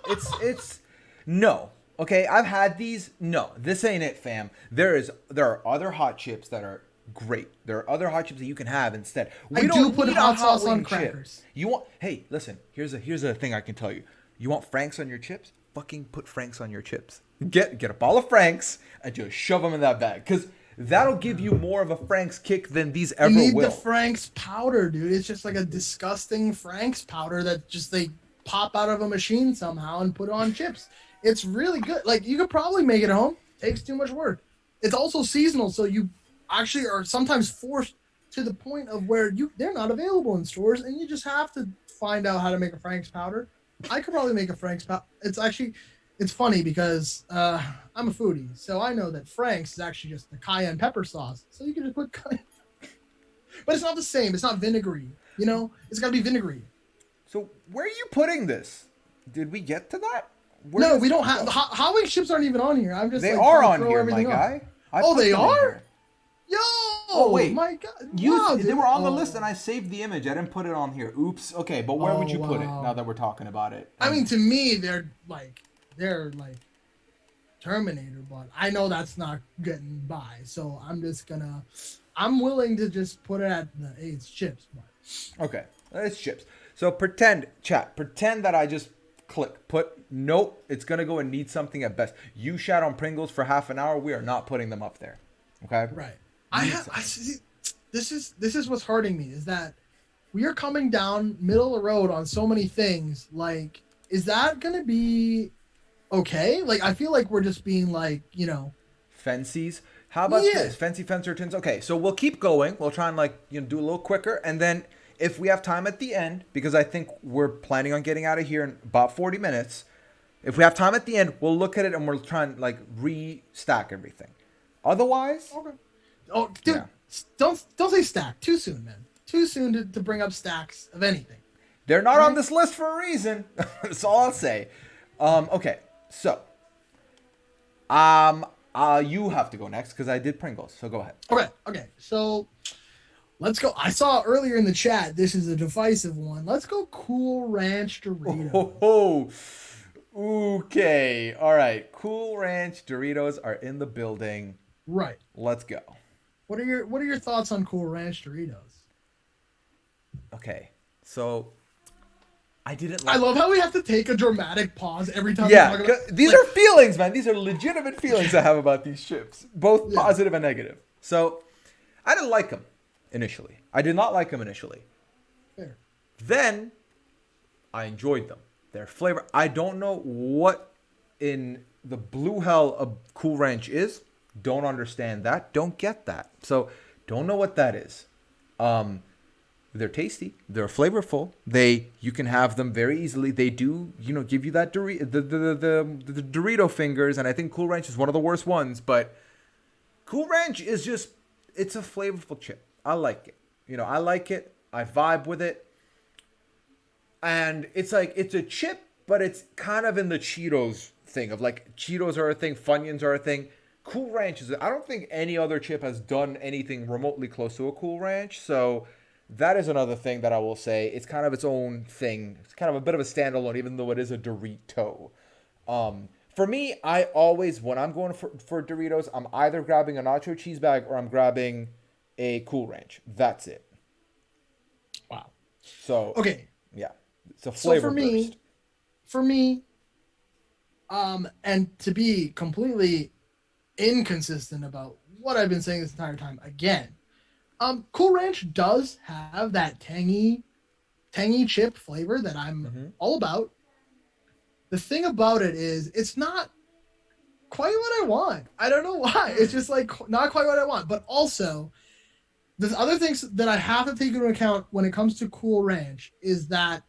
It's no. Okay, I've had these. No, this ain't it, fam. There are other hot chips that are great. There are other hot chips that you can have instead. We don't put hot sauce on crackers. You want? Hey, listen. Here's a thing I can tell you. You want Frank's on your chips? Fucking put Frank's on your chips. Get a ball of Frank's and just shove them in that bag, because that'll give you more of a Frank's kick than these ever will. You need the Frank's powder, dude. It's just like a disgusting Frank's powder that just they pop out of a machine somehow and put on chips. It's really good. Like, you could probably make it at home. Takes too much work. It's also seasonal, so you actually are sometimes forced to the point of where they're not available in stores, and you just have to find out how to make a Frank's powder. I could probably make a Frank's powder. It's funny because I'm a foodie, so I know that Frank's is actually just the cayenne pepper sauce. So you can just put cayenne. But it's not the same. It's not vinegary. It's got to be vinegary. So where are you putting this? Did we get to that? No, we don't have. Hot wing chips aren't even on here. I'm just. They are on here, my guy. They are. Yo! Oh wait, my God! They were on the list, and I saved the image. I didn't put it on here. Oops. Okay, but where would you put it now that we're talking about it? I mean, to me, they're like Terminator, but I know that's not getting by. So I'm willing to just put it at the it's chips. But. Okay, it's chips. So pretend that I just click. Put nope. It's gonna go and need something at best. You shat on Pringles for half an hour. We are not putting them up there. Okay. Right. Need I something. see. This is what's hurting me is that we are coming down middle of the road on so many things. Like, is that gonna be okay? Like, I feel like we're just being like, Fences. How about yeah. this? Fancy Fencertons. Okay, so we'll keep going. We'll try and do a little quicker, and then if we have time at the end, because I think we're planning on getting out of here in about 40 minutes. If we have time at the end, we'll look at it and we'll try and restack everything. Otherwise, Okay. Oh, dude, yeah, don't say stack. Too soon, man. Too soon to bring up stacks of anything. they're not All on right. this list for a reason. That's all I'll say. Okay, so you have to go next because I did Pringles. So go ahead. Okay. So let's go. I saw earlier in the chat. This is a divisive one. Let's go. Cool Ranch Doritos. Oh, okay. All right. Cool Ranch Doritos are in the building. Right. Let's go. What are your thoughts on Cool Ranch Doritos? Okay. So I didn't I like. love how we have to take a dramatic pause every time Yeah, we talk about. these are feelings, man. These are legitimate feelings I have about these chips, both Yeah. positive and negative. So I didn't like them initially. I did not like them initially. Fair. Then I enjoyed them. Their flavor. I don't know what in the blue hell a Cool Ranch is. Don't understand that. Don't get that. So don't know what that is. They're tasty. They're flavorful. You can have them very easily. They do give you that the Dorito fingers, and I think Cool Ranch is one of the worst ones. But Cool Ranch is it's a flavorful chip. I like it. I like it. I vibe with it. And it's a chip, but it's kind of in the Cheetos thing of Cheetos are a thing, Funyuns are a thing. Cool Ranch I don't think any other chip has done anything remotely close to a Cool Ranch. So that is another thing that I will say. It's kind of its own thing. It's kind of a bit of a standalone, even though it is a Dorito. For me, I always, when I'm going for Doritos, I'm either grabbing a nacho cheese bag or I'm grabbing a Cool Ranch. That's it. Wow. So Okay. yeah, it's a So flavor for burst. me, and to be completely inconsistent about what I've been saying this entire time again, Cool Ranch does have that tangy chip flavor that I'm all about. The thing about it is, it's not quite what I want. I don't know why. It's just not quite what I want. But also, there's other things that I have to take into account when it comes to Cool Ranch is that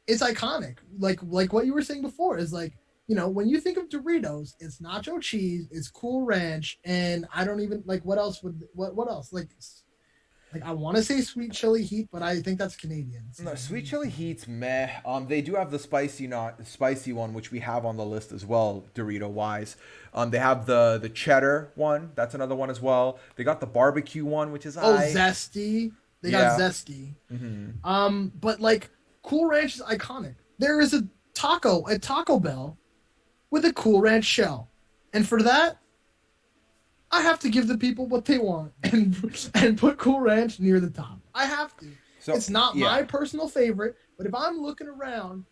it's iconic. Like what you were saying before is when you think of Doritos, it's nacho cheese, it's Cool Ranch, and I don't even what else what else I want to say sweet chili heat, but I think that's Canadian. So. No, sweet chili heat's meh. They do have the spicy one, which we have on the list as well, Dorito wise. They have the cheddar one. That's another one as well. They got the barbecue one, which is Zesty. They got Zesty. But Cool Ranch is iconic. There is a taco at Taco Bell with a Cool Ranch shell, and for that, I have to give the people what they want and put Cool Ranch near the top. I have to. So, it's not my personal favorite, but if I'm looking around,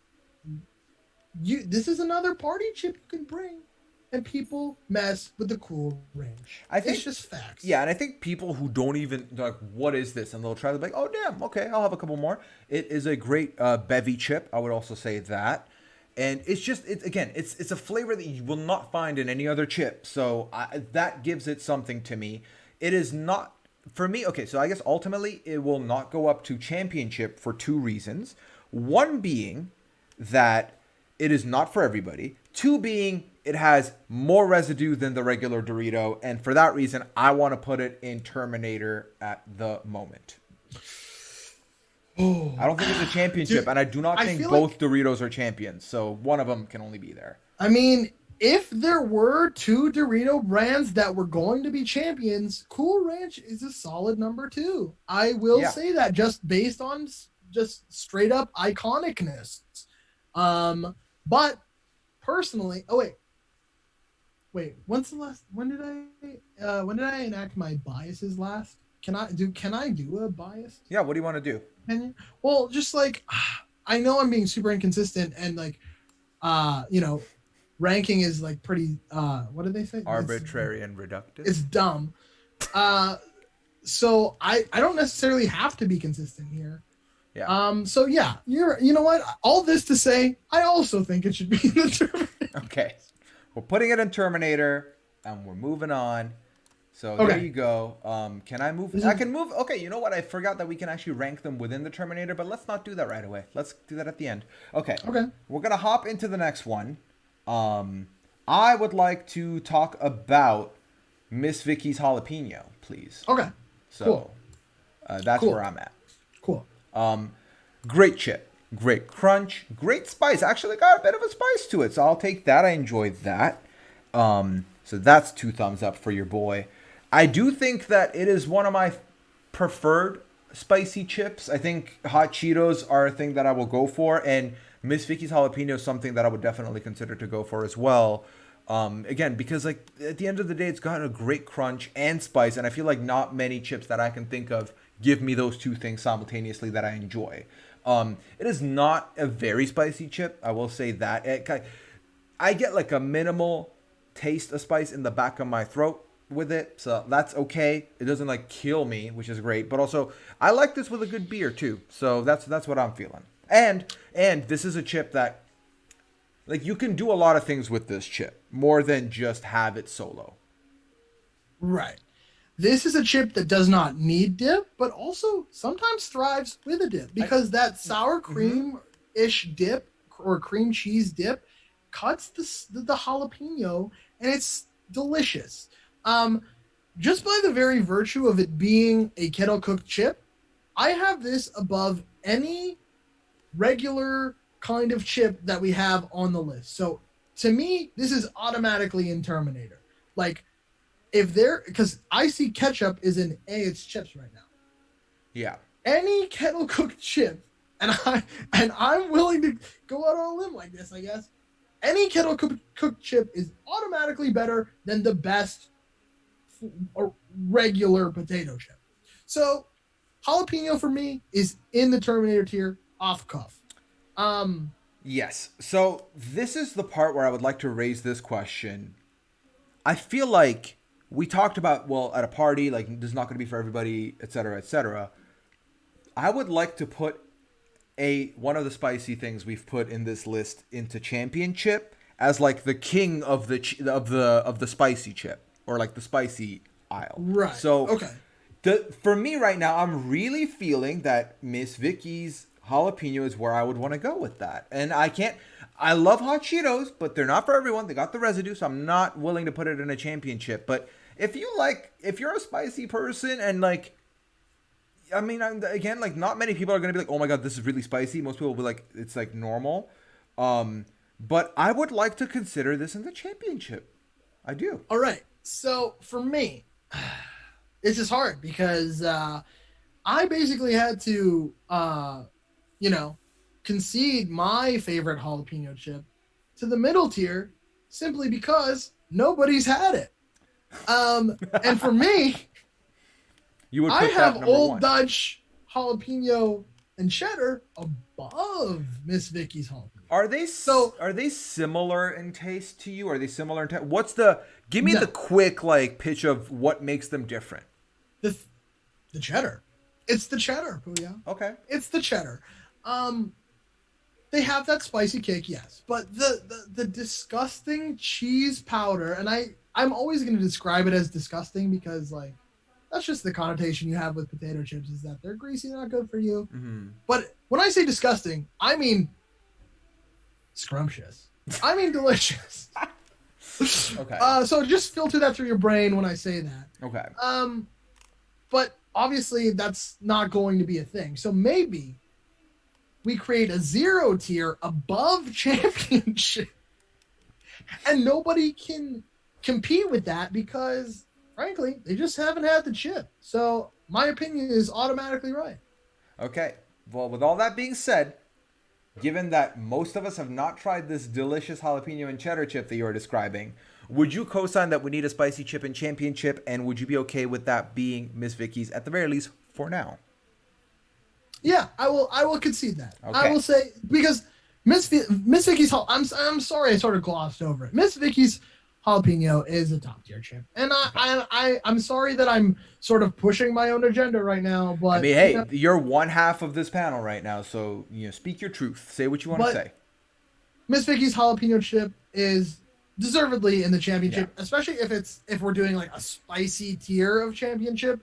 this is another party chip you can bring, and people mess with the Cool Ranch. It's just facts. Yeah, and I think people who don't even what is this, and they'll try to be like, oh damn, okay, I'll have a couple more. It is a great bevy chip. I would also say that. And it's a flavor that you will not find in any other chip. So that gives it something to me. It is not, for me, okay, so I guess ultimately it will not go up to ChampionChip for two reasons. One being that it is not for everybody. Two being it has more residue than the regular Dorito. And for that reason, I want to put it in Terminator at the moment. I don't think it's a championship, and I do not think both Doritos are champions. So one of them can only be there. I mean, if there were two Dorito brands that were going to be champions, Cool Ranch is a solid number 2. I will say that just based on just straight up iconicness. But personally, when's the last? When did I enact my biases last? Can I do a bias? Yeah, what do you want to do? Well, just I know I'm being super inconsistent, and you know, ranking is like pretty what did they say? Arbitrary and reductive. It's dumb. Uh so I don't necessarily have to be consistent here. Yeah. So yeah, you know what? All this to say, I also think it should be in the Terminator. Okay. We're putting it in Terminator and we're moving on. So there Okay. you go. Can I move? I can move. Okay, you know what? I forgot that we can actually rank them within the Terminator, but let's not do that right away. Let's do that at the end. Okay. Okay. We're gonna hop into the next one. I would like to talk about Miss Vicky's jalapeno, please. Okay. So Cool. that's Cool. where I'm at. Cool. Great chip, great crunch, great spice. Actually got a bit of a spice to it, so I'll take that. I enjoyed that. So that's 2 thumbs up for your boy. I do think that it is one of my preferred spicy chips. I think hot Cheetos are a thing that I will go for, and Miss Vicky's jalapeno is something that I would definitely consider to go for as well. Again, because like at the end of the day, it's got a great crunch and spice, and I feel like not many chips that I can think of give me those two things simultaneously that I enjoy. It is not a very spicy chip, I will say that. I get like a minimal taste of spice in the back of my throat with it, so that's okay. It doesn't like kill me, which is great. But also, I like this with a good beer too, so that's what I'm feeling. And this is a chip that like you can do a lot of things with this chip more than just have it solo. Right. This is a chip that does not need dip, but also sometimes thrives with a dip because that sour cream ish dip or cream cheese dip cuts the jalapeno and it's delicious. Just by the very virtue of it being a kettle cooked chip, I have this above any regular kind of chip that we have on the list. So to me, this is automatically in Terminator. Like if there, because I see ketchup is in it's chips right now. Yeah. Any kettle cooked chip, I'm willing to go out on a limb like this, I guess. Any kettle cooked chip is automatically better than the best regular potato chip. So jalapeno for me is in the Terminator tier off cuff. Yes. So this is the part where I would like to raise this question. I feel like we talked about, well, at a party, like this is not going to be for everybody, etc., etc. I would like to put one of the spicy things we've put in this list into ChampionChip as like the king of the spicy chip, or like the spicy aisle. Right. So okay. For me right now, I'm really feeling that Miss Vicky's jalapeno is where I would want to go with that. And I love hot Cheetos, but they're not for everyone. They got the residue, so I'm not willing to put it in a ChampionChip. But if you're a spicy person and like, I mean, again, like not many people are going to be like, oh my God, this is really spicy. Most people will be like, it's like normal. But I would like to consider this in the ChampionChip. I do. All right. So for me, this is hard because I basically had to, concede my favorite jalapeno chip to the middle tier simply because nobody's had it. And for me, you would I put have that Old one. Dutch jalapeno and cheddar above Miss Vicky's jalapeno. Are they similar in taste to you? Are they similar in taste? Give me No. the quick like pitch of what makes them different. The cheddar. It's the cheddar, Puya. Okay. It's the cheddar. They have that spicy kick, yes, but the disgusting cheese powder, and I'm always going to describe it as disgusting because like that's just the connotation you have with potato chips is that they're greasy, not good for you. Mm-hmm. But when I say disgusting, I mean scrumptious. I mean delicious. Okay. So just filter that through your brain when I say that. Okay. But obviously that's not going to be a thing. So maybe we create a 0 tier above ChampionChip, and nobody can compete with that because, frankly, they just haven't had the chip. So my opinion is automatically right. Okay. Well, with all that being said, given that most of us have not tried this delicious jalapeno and cheddar chip that you are describing, would you co-sign that we need a spicy chip in ChampionChip, and would you be okay with that being Miss Vicky's at the very least for now? Yeah, I will concede that. Okay. I will say because Miss Vicky's I'm sorry I sort of glossed over it. Miss Vicky's jalapeno is a top tier chip, and Okay. I'm sorry that I'm sort of pushing my own agenda right now, I but mean, hey, you're one half of this panel right now, so speak your truth. Say what you want to but say. Miss Vicky's jalapeno chip is deservedly in the Yeah. championship, especially if we're doing like a spicy tier of championship.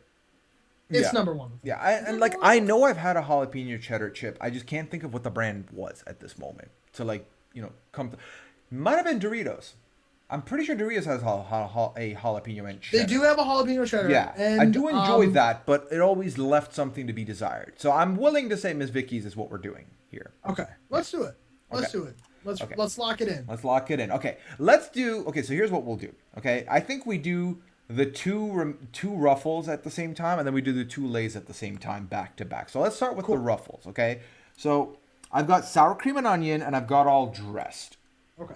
It's Yeah. number one with me. Yeah, It's and number like one. I know I've had a jalapeno cheddar chip. I just can't think of what the brand was at this moment to like come to. Might have been Doritos. I'm pretty sure Doritos has a jalapeno and They do cheddar. have a jalapeno cheddar, Yeah, I and do enjoy that, but it always left something to be desired. So I'm willing to say Miss Vicky's is what we're doing here. okay, Yeah. let's do it. Okay. Let's do it. Let's Okay. let's lock it in. Let's lock it in. Okay. Let's do. Okay. So here's what we'll do. Okay. I think we do the two ruffles at the same time, and then we do the two lays at the same time, back to back. So let's start with the Cool. ruffles. Okay. So I've got sour cream and onion, and I've got all dressed. Okay.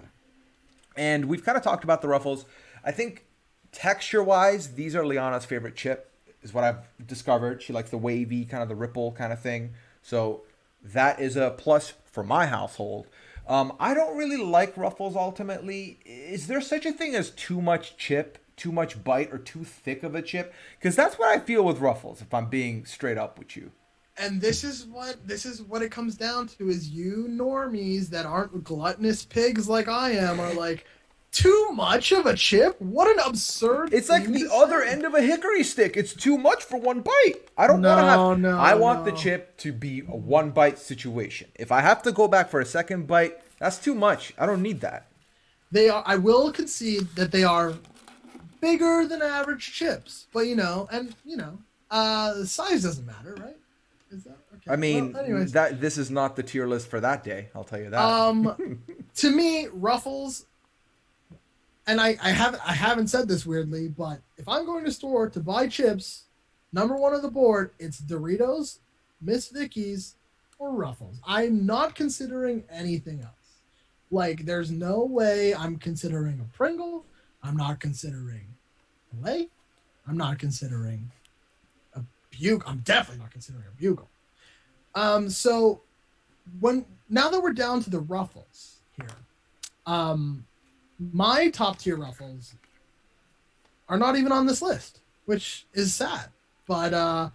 And we've kind of talked about the ruffles. I think texture-wise, these are Liana's favorite chip, is what I've discovered. She likes the wavy, kind of the ripple kind of thing. So that is a plus for my household. I don't really like ruffles ultimately. Is there such a thing as too much chip, too much bite, or too thick of a chip? Because that's what I feel with ruffles, if I'm being straight up with you. And this is what it comes down to is you normies that aren't gluttonous pigs like I am are like too much of a chip. What an absurd It's like thing the to other say. end of a hickory stick. It's too much for one bite. I don't want to No, have. I want the no. chip to be a one bite situation. If I have to go back for a second bite, that's too much. I don't need that. They are. I will concede that they are bigger than average chips, but the size doesn't matter, right? Is that I okay? Well, mean, anyways, that this is not the tier list for that day. I'll tell you that. to me, Ruffles, and I haven't said this weirdly, but if I'm going to store to buy chips, number one on the board, it's Doritos, Miss Vicky's, or Ruffles. I'm not considering anything else. Like, there's no way I'm considering a Pringle. I'm not considering a Lay. I'm not considering a Bugle. I'm definitely not considering a Bugle. So when now that we're down to the Ruffles here, um, my top tier Ruffles are not even on this list, which is sad. But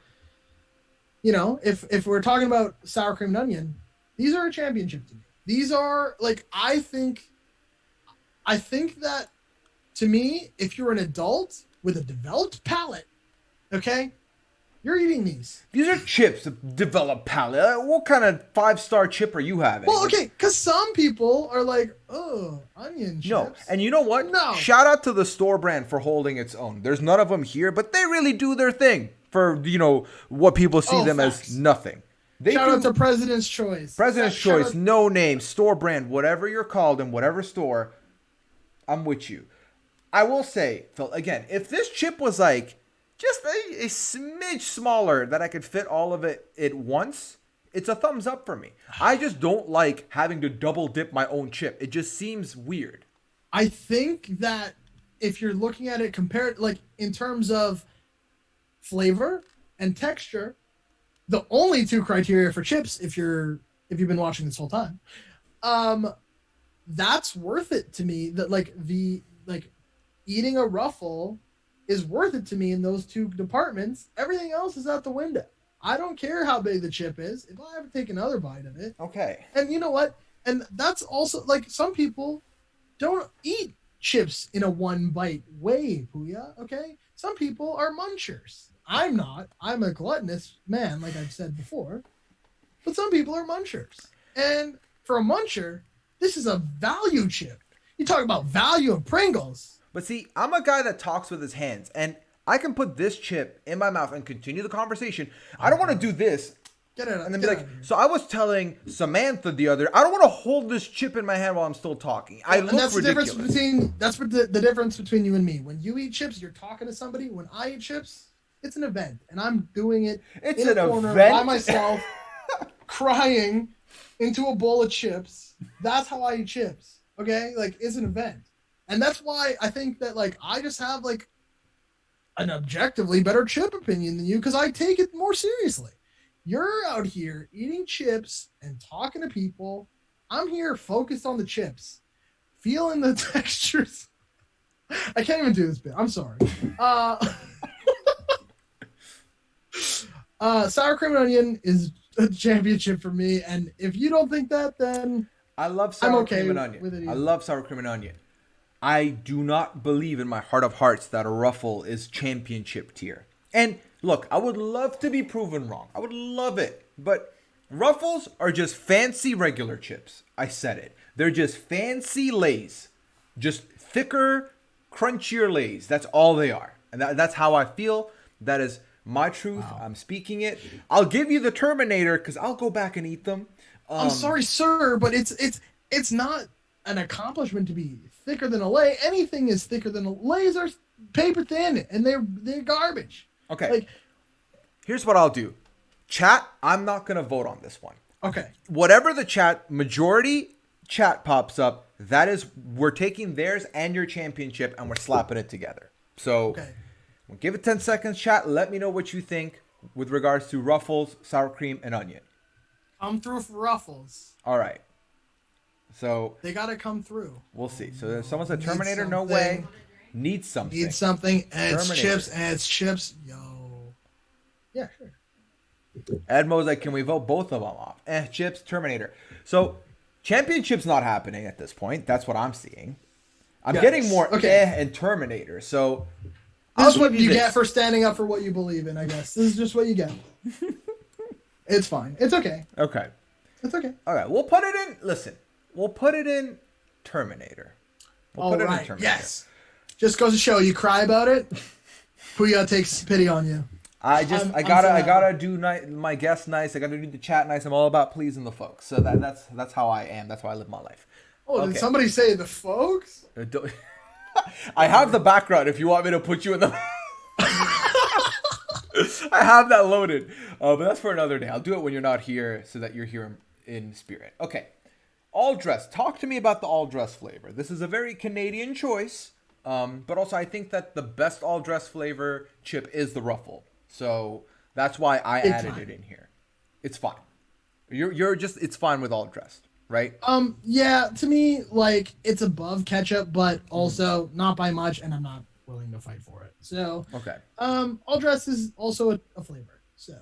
if we're talking about sour cream and onion, these are a championship to me. These are like I think that to me, if you're an adult with a developed palate, okay, you're eating these. These are chips that develop palate. What kind of 5-star chip are you having? Well, okay, because some people are like, oh, onion chips. No, and you know what? No. Shout out to the store brand for holding its own. There's none of them here, but they really do their thing for what people see them Facts. as nothing. They Shout do out to President's Choice. President's Shout Choice, out- no name, store brand, whatever you're called in whatever store. I'm with you. I will say, Phil, again, if this chip was like just a smidge smaller that I could fit all of it at once, it's a thumbs up for me. I just don't like having to double dip my own chip. It just seems weird. I think that if you're looking at it compared, like in terms of flavor and texture, the only two criteria for chips, if you've been watching this whole time, that's worth it to me. That like eating a Ruffle is worth it to me in those two departments. Everything else is out the window. I don't care how big the chip is. If I have to take another bite of it, Okay. and you know what? And that's also like some people don't eat chips in a one bite way, Puya. Okay? Some people are munchers. I'm not. I'm a gluttonous man, like I've said before. But some people are munchers. And for a muncher, this is a value chip. You talk about value of Pringles. But see, I'm a guy that talks with his hands, and I can put this chip in my mouth and continue the conversation. I don't want to do this Get it. and then be like, so I was telling Samantha the other, I don't want to hold this chip in my hand while I'm still talking. I and look that's ridiculous. the difference between the difference between you and me. When you eat chips, you're talking to somebody. When I eat chips, it's an event, and I'm doing it It's in a an corner event? by myself, crying into a bowl of chips. That's how I eat chips. Okay, like it's an event, and that's why I think that like I just have like an objectively better chip opinion than you because I take it more seriously. You're out here eating chips and talking to people I'm here focused on the chips, feeling the textures. I can't even do this bit. I'm sorry. Uh, Sour cream and onion is a championship for me, and if you don't think that, then I love I'm sour cream okay and onion. with it I either. love sour cream and onion. I do not believe in my heart of hearts that a Ruffle is championship tier. And look, I would love to be proven wrong. I would love it. But Ruffles are just fancy regular chips. I said it. They're just fancy Lays. Just thicker, crunchier Lays. That's all they are. And that's how I feel. That is my truth. Wow. I'm speaking it. I'll give you the Terminator because I'll go back and eat them. I'm sorry, sir, but it's not an accomplishment to be thicker than a lay. Anything is thicker than a lays are paper thin, and they're garbage. Okay. Like, Here's what I'll do. Chat, I'm not going to vote on this one. okay, Whatever the chat, majority chat pops up, that is, we're taking theirs and your championship and we're slapping it together. So okay. we'll give it 10 seconds, chat. Let me know what you think with regards to Ruffles, sour cream, and onion. Come through for Ruffles. All right. So They gotta come through. we'll see. So there's someone said Need Terminator, no something. way. Needs something. Need something, and it's Terminator. chips, and it's chips. Yo. Yeah, sure. Edmo's like, can we vote both of them off? Chips, Terminator. So championship's not happening at this point. That's what I'm seeing. I'm Yes. getting more Okay. and Terminator. So This is what give you this. get for standing up for what you believe in, I guess. This is just what you get. It's fine. It's okay. Okay. It's okay. All right. We'll put it in. Listen, we'll put it in Terminator. We'll All put it in right. Terminator. Yes. Just goes to show you cry about it. Puya takes pity on you. I I'm so gotta happy. do my guests nice. I gotta do the chat nice. I'm all about pleasing the folks. So that's how I am. That's how I live my life. Oh, Okay. did somebody say the folks? Don't- I have the background if you want me to put you in the. I have that loaded, but that's for another day. I'll do it when you're not here, so that you're here in spirit. Okay, all dress. Talk to me about the all dress flavor. This is a very Canadian choice, but also I think that the best all dress flavor chip is the Ruffle. So that's why I It's added fine. it in here. It's fine. You're just it's fine with all dressed, right? Yeah, to me, like, it's above ketchup, but also not by much, and I'm not willing to fight for it. So, Okay. all dress is also a flavor. So,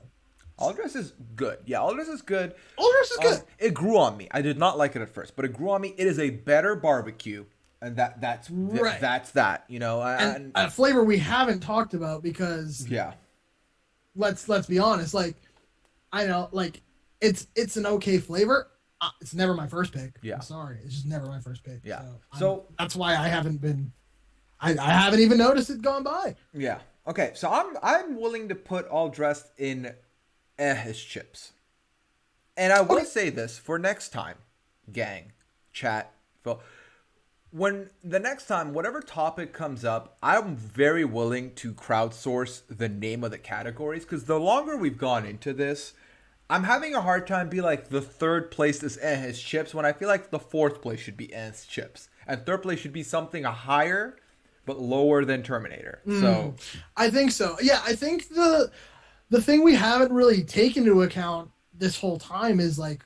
All dress is good. Yeah, all dress is good. all dress is good. It grew on me. I did not like it at first, but it grew on me. It is a better barbecue, and that's Right. that's that. You know, And a flavor we haven't talked about because yeah, let's be honest, like, I know, like, it's an okay flavor. It's never my first pick. Yeah. I'm sorry, it's just never my first pick. Yeah. So, So- that's why I haven't been. I haven't even noticed it gone by. yeah. Okay, so I'm willing to put all dressed in his chips, and I will Okay. say this for next time, gang, chat, Phil. When the next time, whatever topic comes up, I'm very willing to crowdsource the name of the categories because the longer we've gone into this, I'm having a hard time be like the third place is his chips when I feel like the fourth place should be his chips and third place should be something higher but lower than Terminator. So I think so. Yeah, I think the thing we haven't really taken into account this whole time is like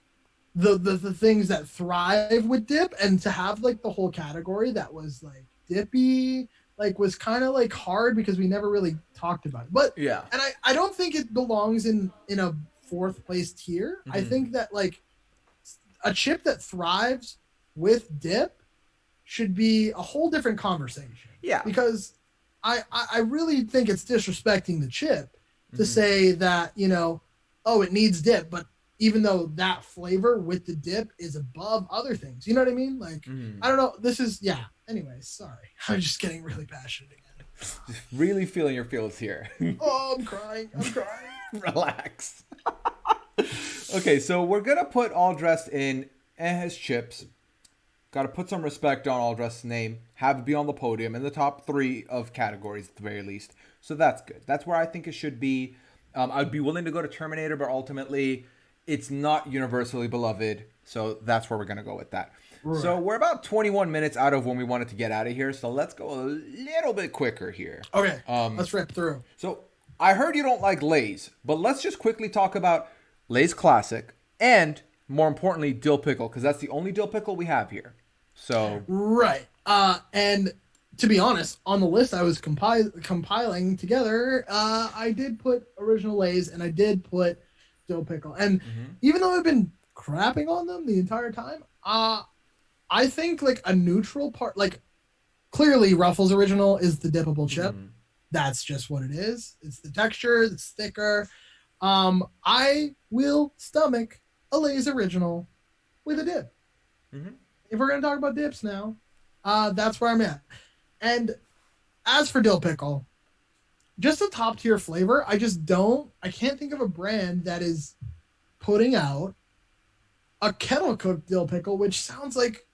the things that thrive with dip, and to have like the whole category that was like dippy, like, was kind of like hard because we never really talked about it. But yeah, and I don't think it belongs in a fourth place tier. I Mhm. think that, like, a chip that thrives with dip should be a whole different conversation. yeah, Because I really think it's disrespecting the chip to Mhm. say that, oh, it needs dip, but even though that flavor with the dip is above other things, you know what I mean? Like, Mhm. I don't know. This is, yeah. Anyways, sorry. I'm just getting really passionate again. Just really feeling your feels here. Oh, I'm crying. I'm crying. Relax. Okay, so we're gonna put all dressed in his chips. Got to put some respect on all dressed name. Have it be on the podium in the top 3 of categories at the very least. So that's good. That's where I think it should be. I'd be willing to go to Terminator, but ultimately, it's not universally beloved. So that's where we're gonna go with that. Right. So we're about 21 minutes out of when we wanted to get out of here. So let's go a little bit quicker here. Okay, Um, let's rip through. So I heard you don't like Lay's, but let's just quickly talk about Lay's Classic and more importantly, dill pickle, because that's the only dill pickle we have here. So Right. And to be honest, on the list I was compiling together, I did put original Lay's and I did put dill pickle. And mhm, even though I've been crapping on them the entire time, I think like a neutral part, like clearly Ruffles original is the dippable chip. mhm, That's just what it is. It's the texture, it's thicker. I will stomach a Lay's original with a dip. mhm. If we're gonna talk about dips now, that's where I'm at. And as for dill pickle, just a top tier flavor. I can't think of a brand that is putting out a kettle cooked dill pickle, which sounds like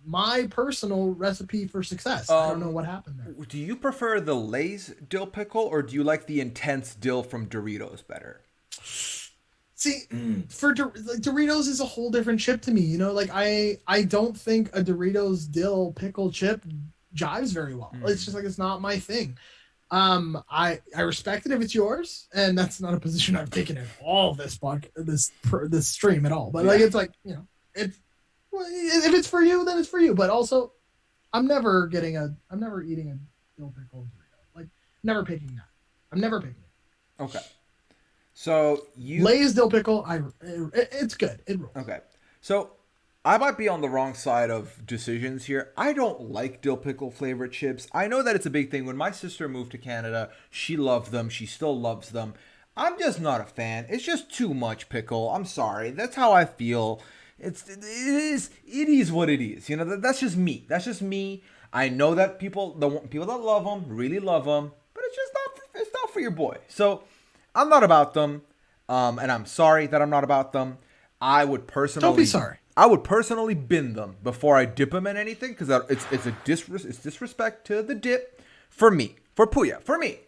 my personal recipe for success. I don't know Um, what happened there. do you prefer the Lay's dill pickle or do you like the intense dill from Doritos better? See, like Doritos is a whole different chip to me. You know, like I don't think a Doritos dill pickle chip jives very well. It's Mm. just like it's not my thing. I respect it if it's yours, and that's not a position I've taken in all this this stream at all. But like Yeah. it's like it's well, if it's for you, then it's for you. But also, I'm never eating a dill pickle Dorito. Like never picking that. I'm never picking it. Okay. So you Lay's dill pickle, it's good. It rolls. okay. So I might be on the wrong side of decisions here. I don't like dill pickle flavored chips. I know that it's a big thing. When my sister moved to Canada, she loved them. She still loves them. I'm just not a fan. It's just too much pickle. I'm sorry. That's how I feel. It is what it is. You know, that's just me. That's just me. I know that the people that love them really love them, but it's not for your boy. So I'm not about them. And I'm sorry that I'm not about them. I would Don't be personally sorry. I would personally bin them before I dip them in anything because it's disrespect to the dip for me, for Puya, for me.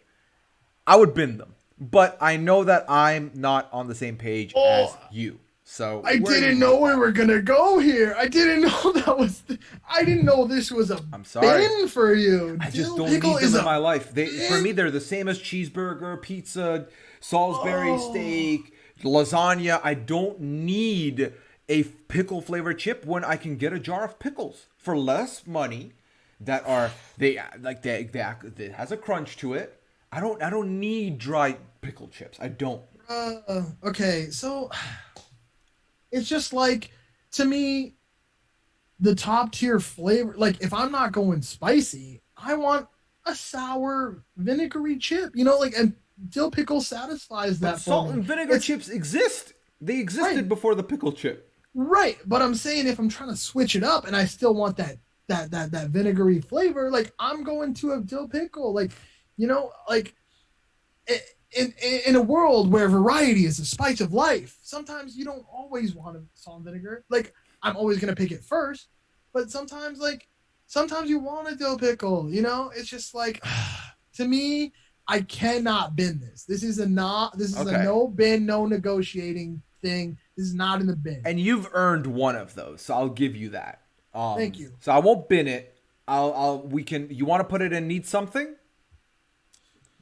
I would bin them, but I know that I'm not on the same page as Oh, you. So I where are you didn't with know we that? were gonna go here. I didn't know that was. I didn't know this was a I'm sorry. bin for you. I just Dill don't pickle need them is in my a life. For me, bin. they're the same as cheeseburger, pizza, Salisbury Oh, steak, lasagna. I don't need a pickle flavored chip when I can get a jar of pickles for less money. That are it has a crunch to it. I don't need dry pickle chips. I don't. okay. So it's just like to me the top tier flavor. Like if I'm not going spicy, I want a sour vinegary chip. You know, like and dill pickle satisfies But that for salt me. and vinegar It's chips exist. They right. existed before the pickle chip. Right, but I'm saying if I'm trying to switch it up and I still want that vinegary flavor, like I'm going to a dill pickle, like like in a world where variety is the spice of life, sometimes you don't always want a salt and vinegar. Like I'm always gonna pick it first, but sometimes you want a dill pickle. You know, it's just like to me, I cannot bin this. This is a Okay. no bin, no negotiating thing. This is not in the bin. And you've earned one of those, so I'll give you that. Thank you. So I won't bin it. We can. You want to put it in need something?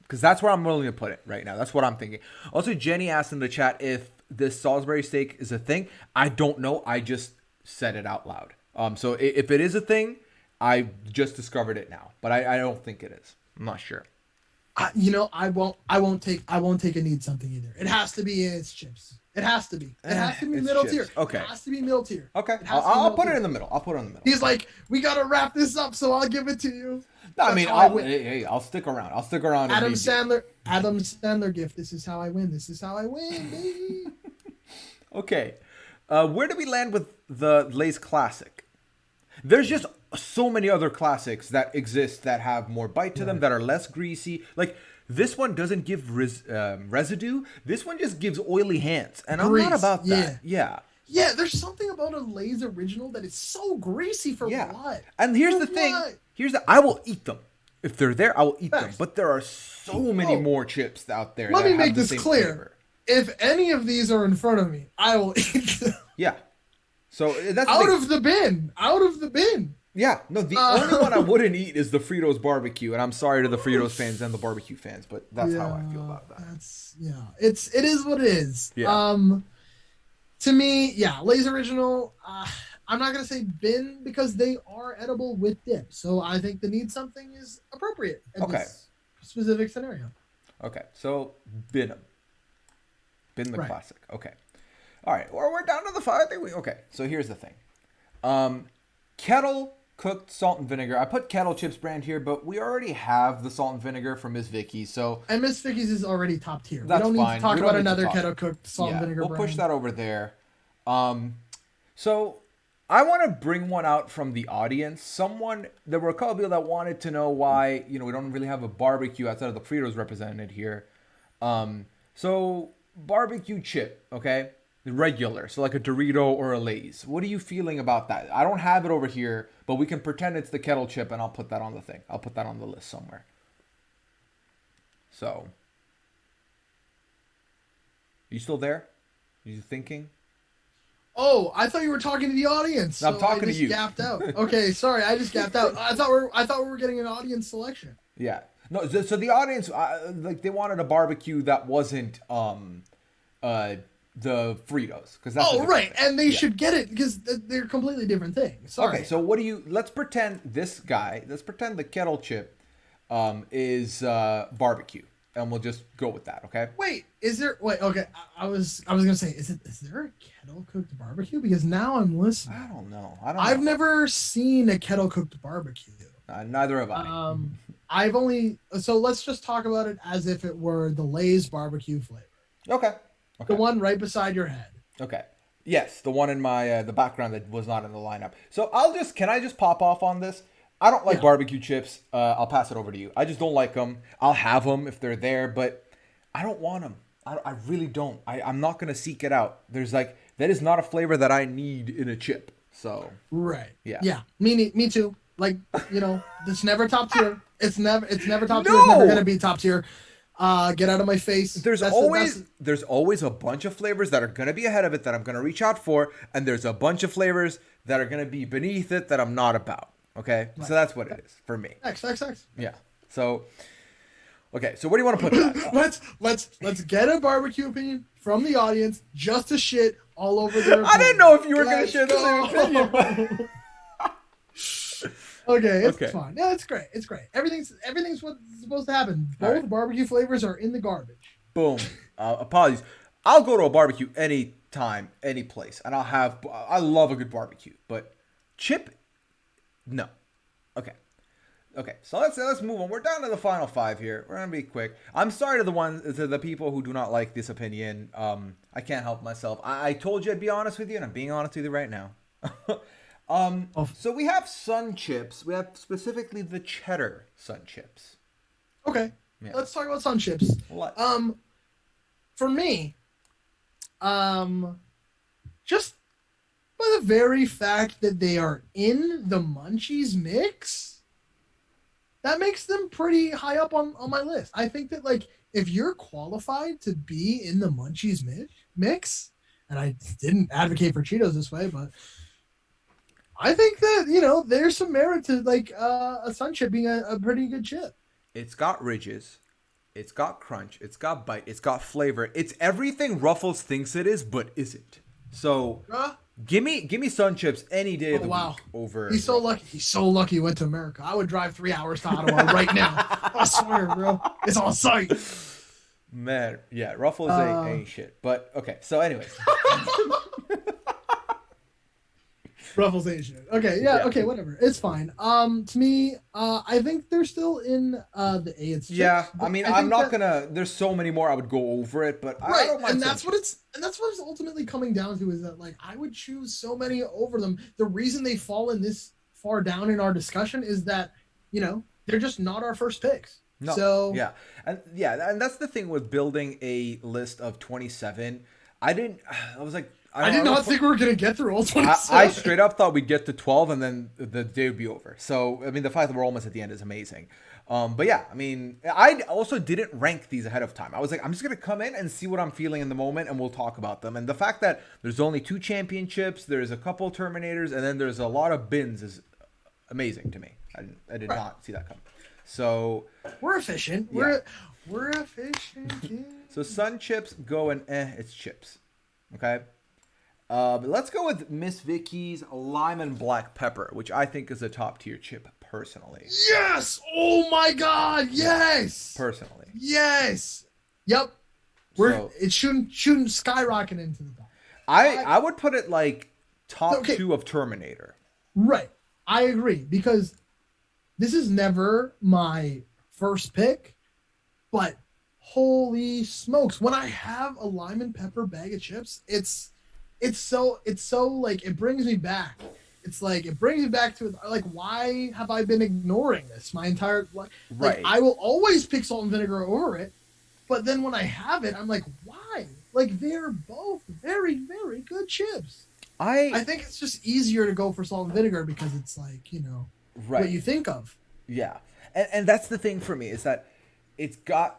Because that's where I'm willing to put it right now. That's what I'm thinking. Also, Jenny asked in the chat if this Salisbury steak is a thing. I don't know. I just said it out loud. So if it is a thing, I just discovered it now, but I don't think it is. I'm not sure. I won't take a need something either. It has to be in its chips. It has to be. It has to be It's middle chips. tier. Okay. It has to be middle tier. Okay. It has to be I'll middle put it tier. in the middle. I'll put it in the middle. He's like, we gotta wrap this up, so I'll give it to you. No, I That's mean, how I win. I'll stick around. I'll stick around. Adam and maybe- Sandler, Adam Sandler gift. This is how I win. This is how I win, baby. Okay. Where do we land with the Lay's Classic? There's just so many other classics that exist that have more bite to them, that are less greasy. Like, this one doesn't give residue. This one just gives oily hands. And I'm Grease, not about that. Yeah. Yeah, there's something about a Lay's original that is so greasy for Yeah. what? And here's For the thing. what? I will eat them. If they're there, I will eat them. Facts. But there are so many Oh. more chips out there Let that me make have the this same clear. flavor. If any of these are in front of me, I will eat them. Yeah. So that's the Out thing. of the bin. Out of the bin. Yeah, no, the only one I wouldn't eat is the Fritos barbecue, and I'm sorry to the Fritos fans and the barbecue fans, but that's how I feel about that. It is what it is. Yeah. To me, yeah, Lay's original. I'm not gonna say bin because they are edible with dip. So I think the need something is appropriate in Okay. this specific scenario. Okay. So bin 'em. Bin the Right. classic. Okay. All right. Or we're down to the five. I think we. Okay. So here's the thing. Um, kettle cooked salt and vinegar. I put Kettle Chips brand here, but we already have the salt and vinegar from Miss Vicky, so And Miss Vicky's is already top tier. We that's don't need to fine. talk We don't about need to another talk. kettle cooked salt and Yeah, vinegar we'll brand. push that over there. So I want to bring one out from the audience. There were a couple people that wanted to know why, we don't really have a barbecue outside of the Fritos represented here. So barbecue chip, okay? Regular, so like a Dorito or a Lay's. What are you feeling about that? I don't have it over here, but we can pretend it's the kettle chip, and I'll put that on the thing. I'll put that on the list somewhere. So, you still there? You thinking? Oh, I thought you were talking to the audience. No, I'm talking I to just you. Gapped out. Okay, sorry, I just gapped out. I thought we were getting an audience selection. Yeah. No. So the audience, they wanted a barbecue that wasn't the Fritos, because that's Right, thing. and they Yeah. should get it because they're completely different things. Sorry. Okay. So let's pretend this guy. Let's pretend the kettle chip, is barbecue, and we'll just go with that. Okay. Wait, is there? Wait, okay. I was gonna say, is there a kettle cooked barbecue? Because now I'm listening. I don't know. I've never seen a kettle cooked barbecue. Neither have I. I've only so let's just talk about it as if it were the Lay's barbecue flavor. Okay. The one right beside your head. Okay. Yes, the one in my the background that was not in the lineup. So can I just pop off on this? I don't like barbecue chips. I'll pass it over to you. I just don't like them. I'll have them if they're there, but I don't want them. I really don't. I'm not gonna seek it out. That is not a flavor that I need in a chip. So Right. Yeah. Yeah. Me too. Like, it's never top tier. It's never top tier. No! It's never gonna be top tier. Get out of my face. There's always a bunch of flavors that are gonna be ahead of it that I'm gonna reach out for, and there's a bunch of flavors that are gonna be beneath it that I'm not about. Okay, right. So that's what it is for me. X. Yeah. So, okay. So where do you want to put that? let's get a barbecue opinion from the audience just to shit all over their. I didn't know if you were gonna share the same opinion. Okay, it's fine. Yeah, it's great. It's great. Everything's what's supposed to happen. Both barbecue flavors are in the garbage. Boom. Apologies. I'll go to a barbecue anytime, any place, and I love a good barbecue, but chip, no. Okay. So let's move on. We're down to the final five here. We're gonna be quick. I'm sorry to the people who do not like this opinion. I can't help myself. I told you I'd be honest with you, and I'm being honest with you right now. So we have Sun Chips. We have specifically the cheddar Sun Chips. Okay. Yeah. Let's talk about Sun Chips. What? For me, just by the very fact that they are in the Munchies mix, that makes them pretty high up on my list. I think that, like, if you're qualified to be in the Munchies mix, and I didn't advocate for Cheetos this way, but I think that, there's some merit to, like, a Sun Chip being a pretty good chip. It's got ridges. It's got crunch. It's got bite. It's got flavor. It's everything Ruffles thinks it is, but isn't. So, give me Sun Chips any day of the week over. He's so lucky. He's so lucky he went to America. I would drive 3 hours to Ottawa right now. I swear, bro. It's on site. Man, yeah, Ruffles ain't shit. But, okay, so anyways. Ruffles ain't shit. Okay, okay, whatever. It's fine. To me, I think they're still in the A. It's yeah. I mean, I'm not gonna. There's so many more. I would go over it, but I don't mind. And that's what it's ultimately coming down to, is that, like, I would choose so many over them. The reason they fall in this far down in our discussion is that they're just not our first picks. No. So and that's the thing with building a list of 27. I was like. I did not think we were going to get through all 27. I straight up thought we'd get to 12 and then the day would be over. So, I mean, the fact that we're almost at the end is amazing. But yeah, I mean, I also didn't rank these ahead of time. I was like, I'm just going to come in and see what I'm feeling in the moment, and we'll talk about them. And the fact that there's only 2 championships, there's a couple Terminators, and then there's a lot of bins is amazing to me. I did not see that coming. So we're efficient. Yeah. We're efficient. So Sun Chips go and it's chips. Okay. Let's go with Miss Vicky's lime and black pepper, which I think is a top tier chip personally. Yes! Oh my god, yes! Personally. Yes! Yep. We're So it's shooting skyrocket into the top. I would put it like top Okay. 2 of Terminator. Right. I agree because this is never my first pick, but holy smokes, when I have a lime and pepper bag of chips, it's so like it brings me back. It's like it brings me back to like why have I been ignoring this my entire life? Like Right. I will always pick salt and vinegar over it, but then when I have it, I'm like, why? Like they're both very, very good chips. I I think it's just easier to go for salt and vinegar because it's like, right. what you think of. Yeah. And that's the thing for me is that it's got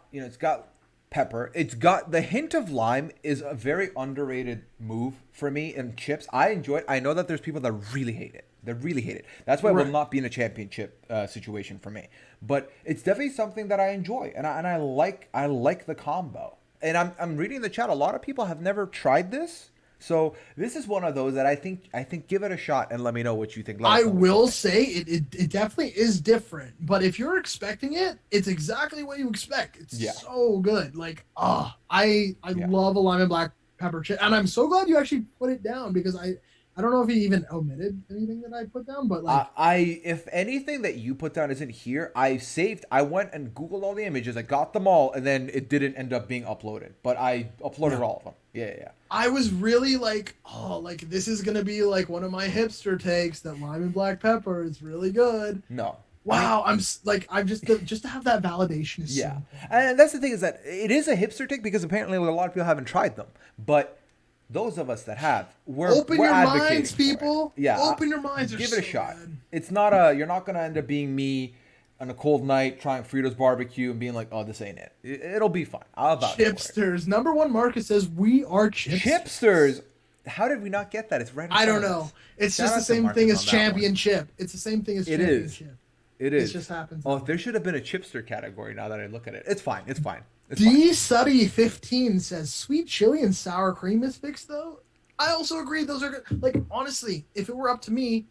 pepper. It's got the hint of lime is a very underrated move for me in chips. I enjoy it. I know that there's people that really hate it. They really hate it. That's why it will Right. not be in a championship situation for me. But it's definitely something that I enjoy, and I like the combo. And I'm reading the chat. A lot of people have never tried this, so this is one of those that I think give it a shot and let me know what you think. Let us I know what you will think. say it definitely is different, but if you're expecting it, it's exactly what you expect. It's Yeah, so good. Like, I yeah. love a lime and black pepper chip, and I'm so glad you actually put it down because I don't know if you even omitted anything that I put down, but like, If anything that you put down isn't here, I went and Googled all the images, I got them all, and then it didn't end up being uploaded. But I uploaded yeah. all of them. Yeah, yeah, yeah. I was really like, oh, like this is gonna be like one of my hipster takes that lime and black pepper is really good. No, I mean, Wow, like I'm just to have that validation is so yeah, important. and that's the thing is that it is a hipster take because apparently a lot of people haven't tried them, but those of us that have, Open we're your advocating minds, for it. people. Yeah, Open your minds. They're give it a so shot. good. It's not a you're not gonna end up being me on a cold night trying Fritos barbecue and being like, oh, this ain't it. It'll be fine. I'll vouch for it. Chipsters. Number one Marcus says we are chipsters. Chipsters. How did we not get that? It's right in I front don't of know. us. It's Shout just the out to same thing Marcus as on that one. ChampionChip. It's the same thing as It is. ChampionChip. It It is. just happens. Oh, That there way. should have been a chipster category now that I look at it. It's fine. It's fine. It's fine. D Suddy 15 says sweet chili and sour cream is fixed though. I also agree those are good. Like honestly, if it were up to me,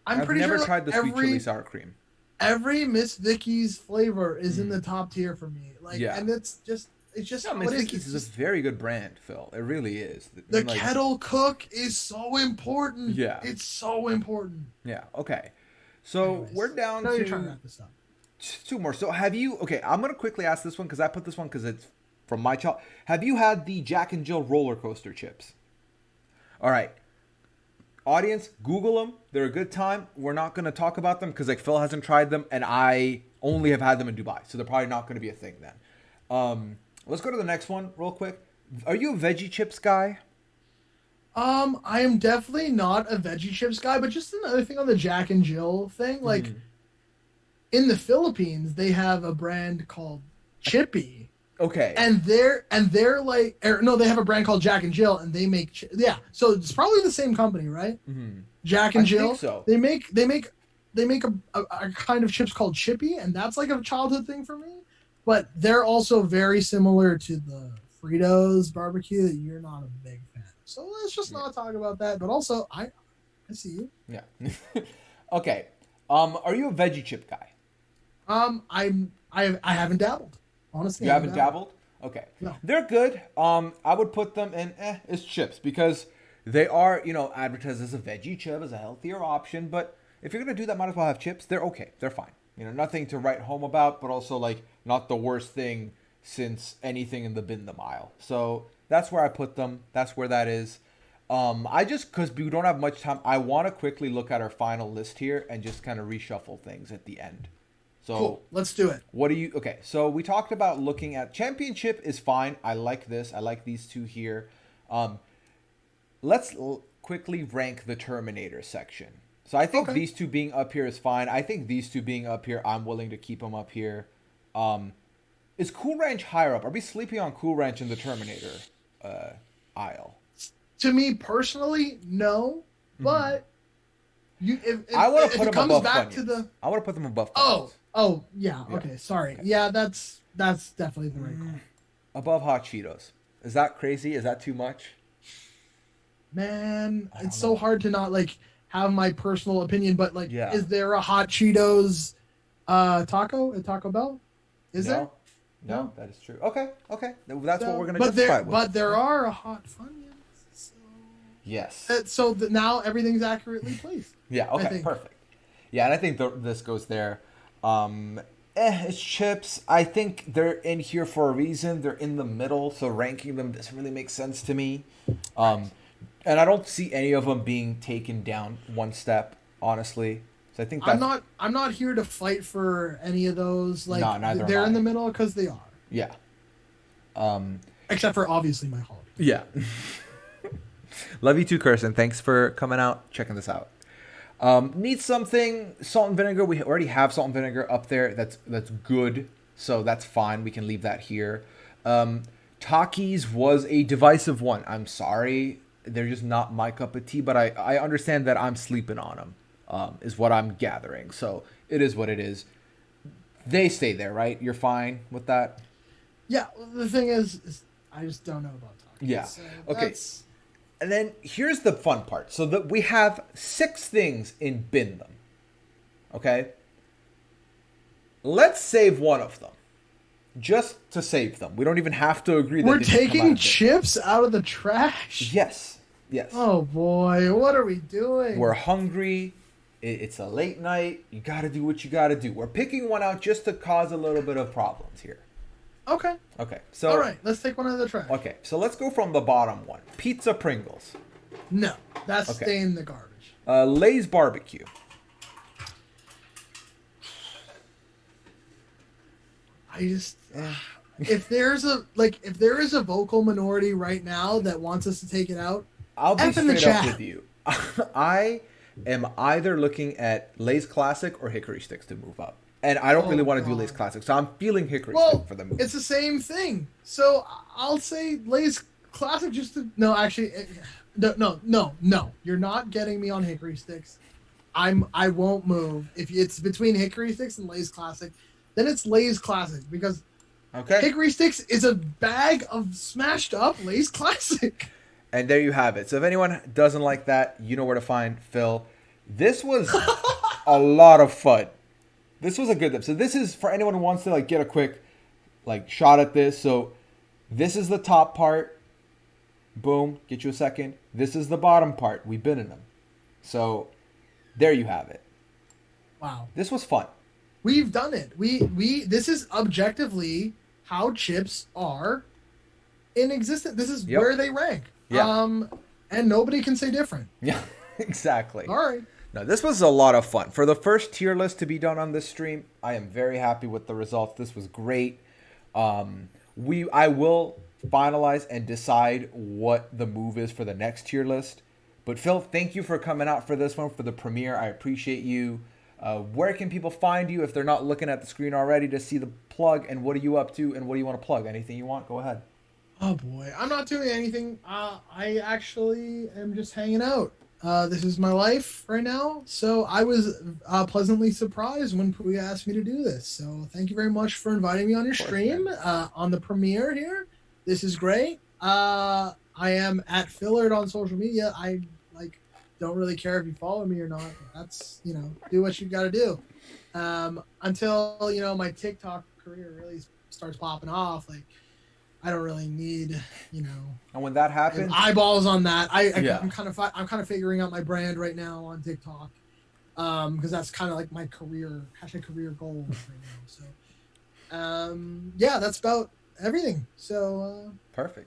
I'm I've pretty never sure tried the sweet chili sour cream. every Miss Vicky's flavor is in the top tier for me. Like, Yeah. and it's just Yeah, how Miss it is. Vicky's It's is a just very good brand, Phil. It really is. the Like, kettle cook is so important. Yeah. It's so important. yeah. Okay. So Anyways, we're down now you're trying to to wrap this up. two more. So have you? Okay, I'm gonna quickly ask this one because I put this one because it's from my child. Have you had the Jack and Jill roller coaster chips? All right. Audience, Google them. They're a good time. We're not going to talk about them because like Phil hasn't tried them, and I only have had them in Dubai, so they're probably not going to be a thing then. Let's go to the next one real quick. Are you a veggie chips guy? I am definitely not a veggie chips guy, but just another thing on the Jack and Jill thing, like in the Philippines, they have a brand called Chippy, Okay. and they're like, no, they have a brand called Jack and Jill, and they make yeah. So it's probably the same company, right? Jack and I Jill. think so. They make a kind of chips called Chippy, and that's like a childhood thing for me. But they're also very similar to the Fritos barbecue that you're not a big fan of. So let's just not talk about that. But also, I see you. Yeah. Okay. Are you a veggie chip guy? I haven't dabbled. Honestly, You I haven't dabbled? Okay. No. They're good. I would put them in it's chips because they are, advertised as a veggie chip, as a healthier option, but if you're gonna do that, might as well have chips. They're okay. They're fine. Nothing to write home about, but also like not the worst thing since anything in the bin the mile. So that's where I put them. That's where that is. I just because we don't have much time, I want to quickly look at our final list here and just kind of reshuffle things at the end. So Cool. Let's do it. what do you? Okay, so we talked about looking at championship is fine. I like this. I like these two here. Let's quickly rank the Terminator section. So I think Okay. these two being up here is fine. I think these two being up here, I'm willing to keep them up here. Is Cool Ranch higher up? Are we sleeping on Cool Ranch in the Terminator aisle? To me personally, no. But you, I want if to put it them comes above back Funyuns. to the I want to put them above oh Funyuns. oh yeah Yeah. okay sorry Okay. yeah that's definitely the right call. Above Hot Cheetos. Is that crazy? Is that too much? Man, I it's don't so know. hard to not like have my personal opinion, but like, Yeah. is there a hot Cheetos taco at Taco Bell? Is there? No. No, No. that is true. Okay. Okay. That's what we're So, gonna but justify it with. there Yeah. are a hot Funyuns. So, Yes. now everything's accurately placed. Yeah. I Okay. think. Perfect. Yeah, and I think this goes there. Um, it's chips. I think they're in here for a reason. They're in the middle, so ranking them doesn't really make sense to me. Right. Um, and I don't see any of them being taken down one step, honestly. So I think that's I'm not here to fight for any of those. no, Like neither am they're in I. the middle because they are. Yeah. Um, Except for obviously my holiday. yeah. Love you too, Kirsten. Thanks for coming out, checking this out. Need something salt and vinegar. We already have salt and vinegar up there. That's good. So that's fine. We can leave that here. Takis was a divisive one. I'm sorry. They're just not my cup of tea, but I understand that I'm sleeping on them, is what I'm gathering. So it is what it is. They stay there, right? You're fine with that? Yeah, the thing is I just don't know about tacos. Yeah. So Okay. that's And then here's the fun part. So that we have 6 things in bin them. Okay? Let's save one of them. Just to save them. We don't even have to agree that we're they should come out taking of bin. chips out of the trash. Yes. Yes. Oh boy, what are we doing? We're hungry. It's a late night. You got to do what you got to do. We're picking one out just to cause a little bit of problems here. Okay. Okay. So All right, let's take one out of the trash. Okay. So let's go from the bottom one. Pizza Pringles. No, that's Okay. staying in the garbage. Lay's barbecue. I just if there is a vocal minority right now that wants us to take it out, I'll be F in the straight up chat. with you. I am either looking at Lay's Classic or Hickory Sticks to move up. And I don't Oh, really want to do God. Lay's Classic, so I'm feeling Hickory Well, Stick for the move. it's the same thing. So I'll say Lay's classic just to no, actually, no. You're not getting me on Hickory Sticks. I won't move if it's between Hickory Sticks and Lay's classic. Then it's Lay's classic because Okay? Hickory Sticks is a bag of smashed up Lay's classic. And there you have it. So if anyone doesn't like that, you know where to find Phil. This was a lot of fun. This was a good dip. So this is for anyone who wants to like get a quick like shot at this. So this is the top part. Boom. Get you a second. This is the bottom part. We've been in them. So there you have it. Wow. This was fun. We've done it. We this is objectively how chips are in existence. This is Yep. where they rank. Yeah. And nobody can say different. Yeah, exactly. All right. No, this was a lot of fun. For the first tier list to be done on this stream, I am very happy with the results. This was great. I will finalize and decide what the move is for the next tier list. But Phil, thank you for coming out for this one, for the premiere. I appreciate you. Where can people find you if they're not looking at the screen already to see the plug? And what are you up to? And what do you want to plug? Anything you want? Go ahead. Oh boy, I'm not doing anything. I actually am just hanging out. This is my life right now. So I was pleasantly surprised when Puya asked me to do this. So thank you very much for inviting me on your stream, on the premiere here. This is great. I am at Fillard on social media. I don't really care if you follow me or not. That's, do what you got to do. Until, my TikTok career really starts popping off. I don't really need, And when that happens, eyeballs on that. Yeah. I'm kind of figuring out my brand right now on TikTok, because that's kind of like my career goal right now. So, yeah, that's about everything. So, perfect.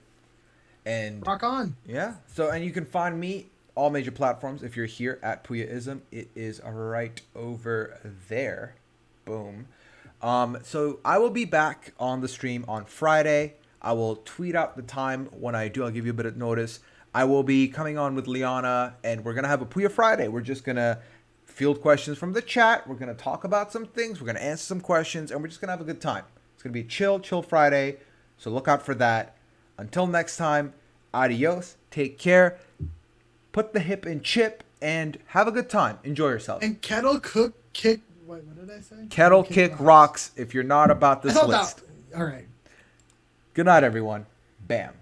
And rock on. yeah. So, and you can find me all major platforms. If you're here at Puyaism, it is right over there. Boom. So I will be back on the stream on Friday. I will tweet out the time when I do. I'll give you a bit of notice. I will be coming on with Liana, and we're going to have a Puya Friday. We're just going to field questions from the chat. We're going to talk about some things. We're going to answer some questions, and we're just going to have a good time. It's going to be a chill Friday, so look out for that. Until next time, adios. Take care. Put the hip in chip, and have a good time. Enjoy yourself. And kettle cook kick. Wait, what did I say? Kettle kick rocks if you're not about this list. All right. Good night, everyone. Bam.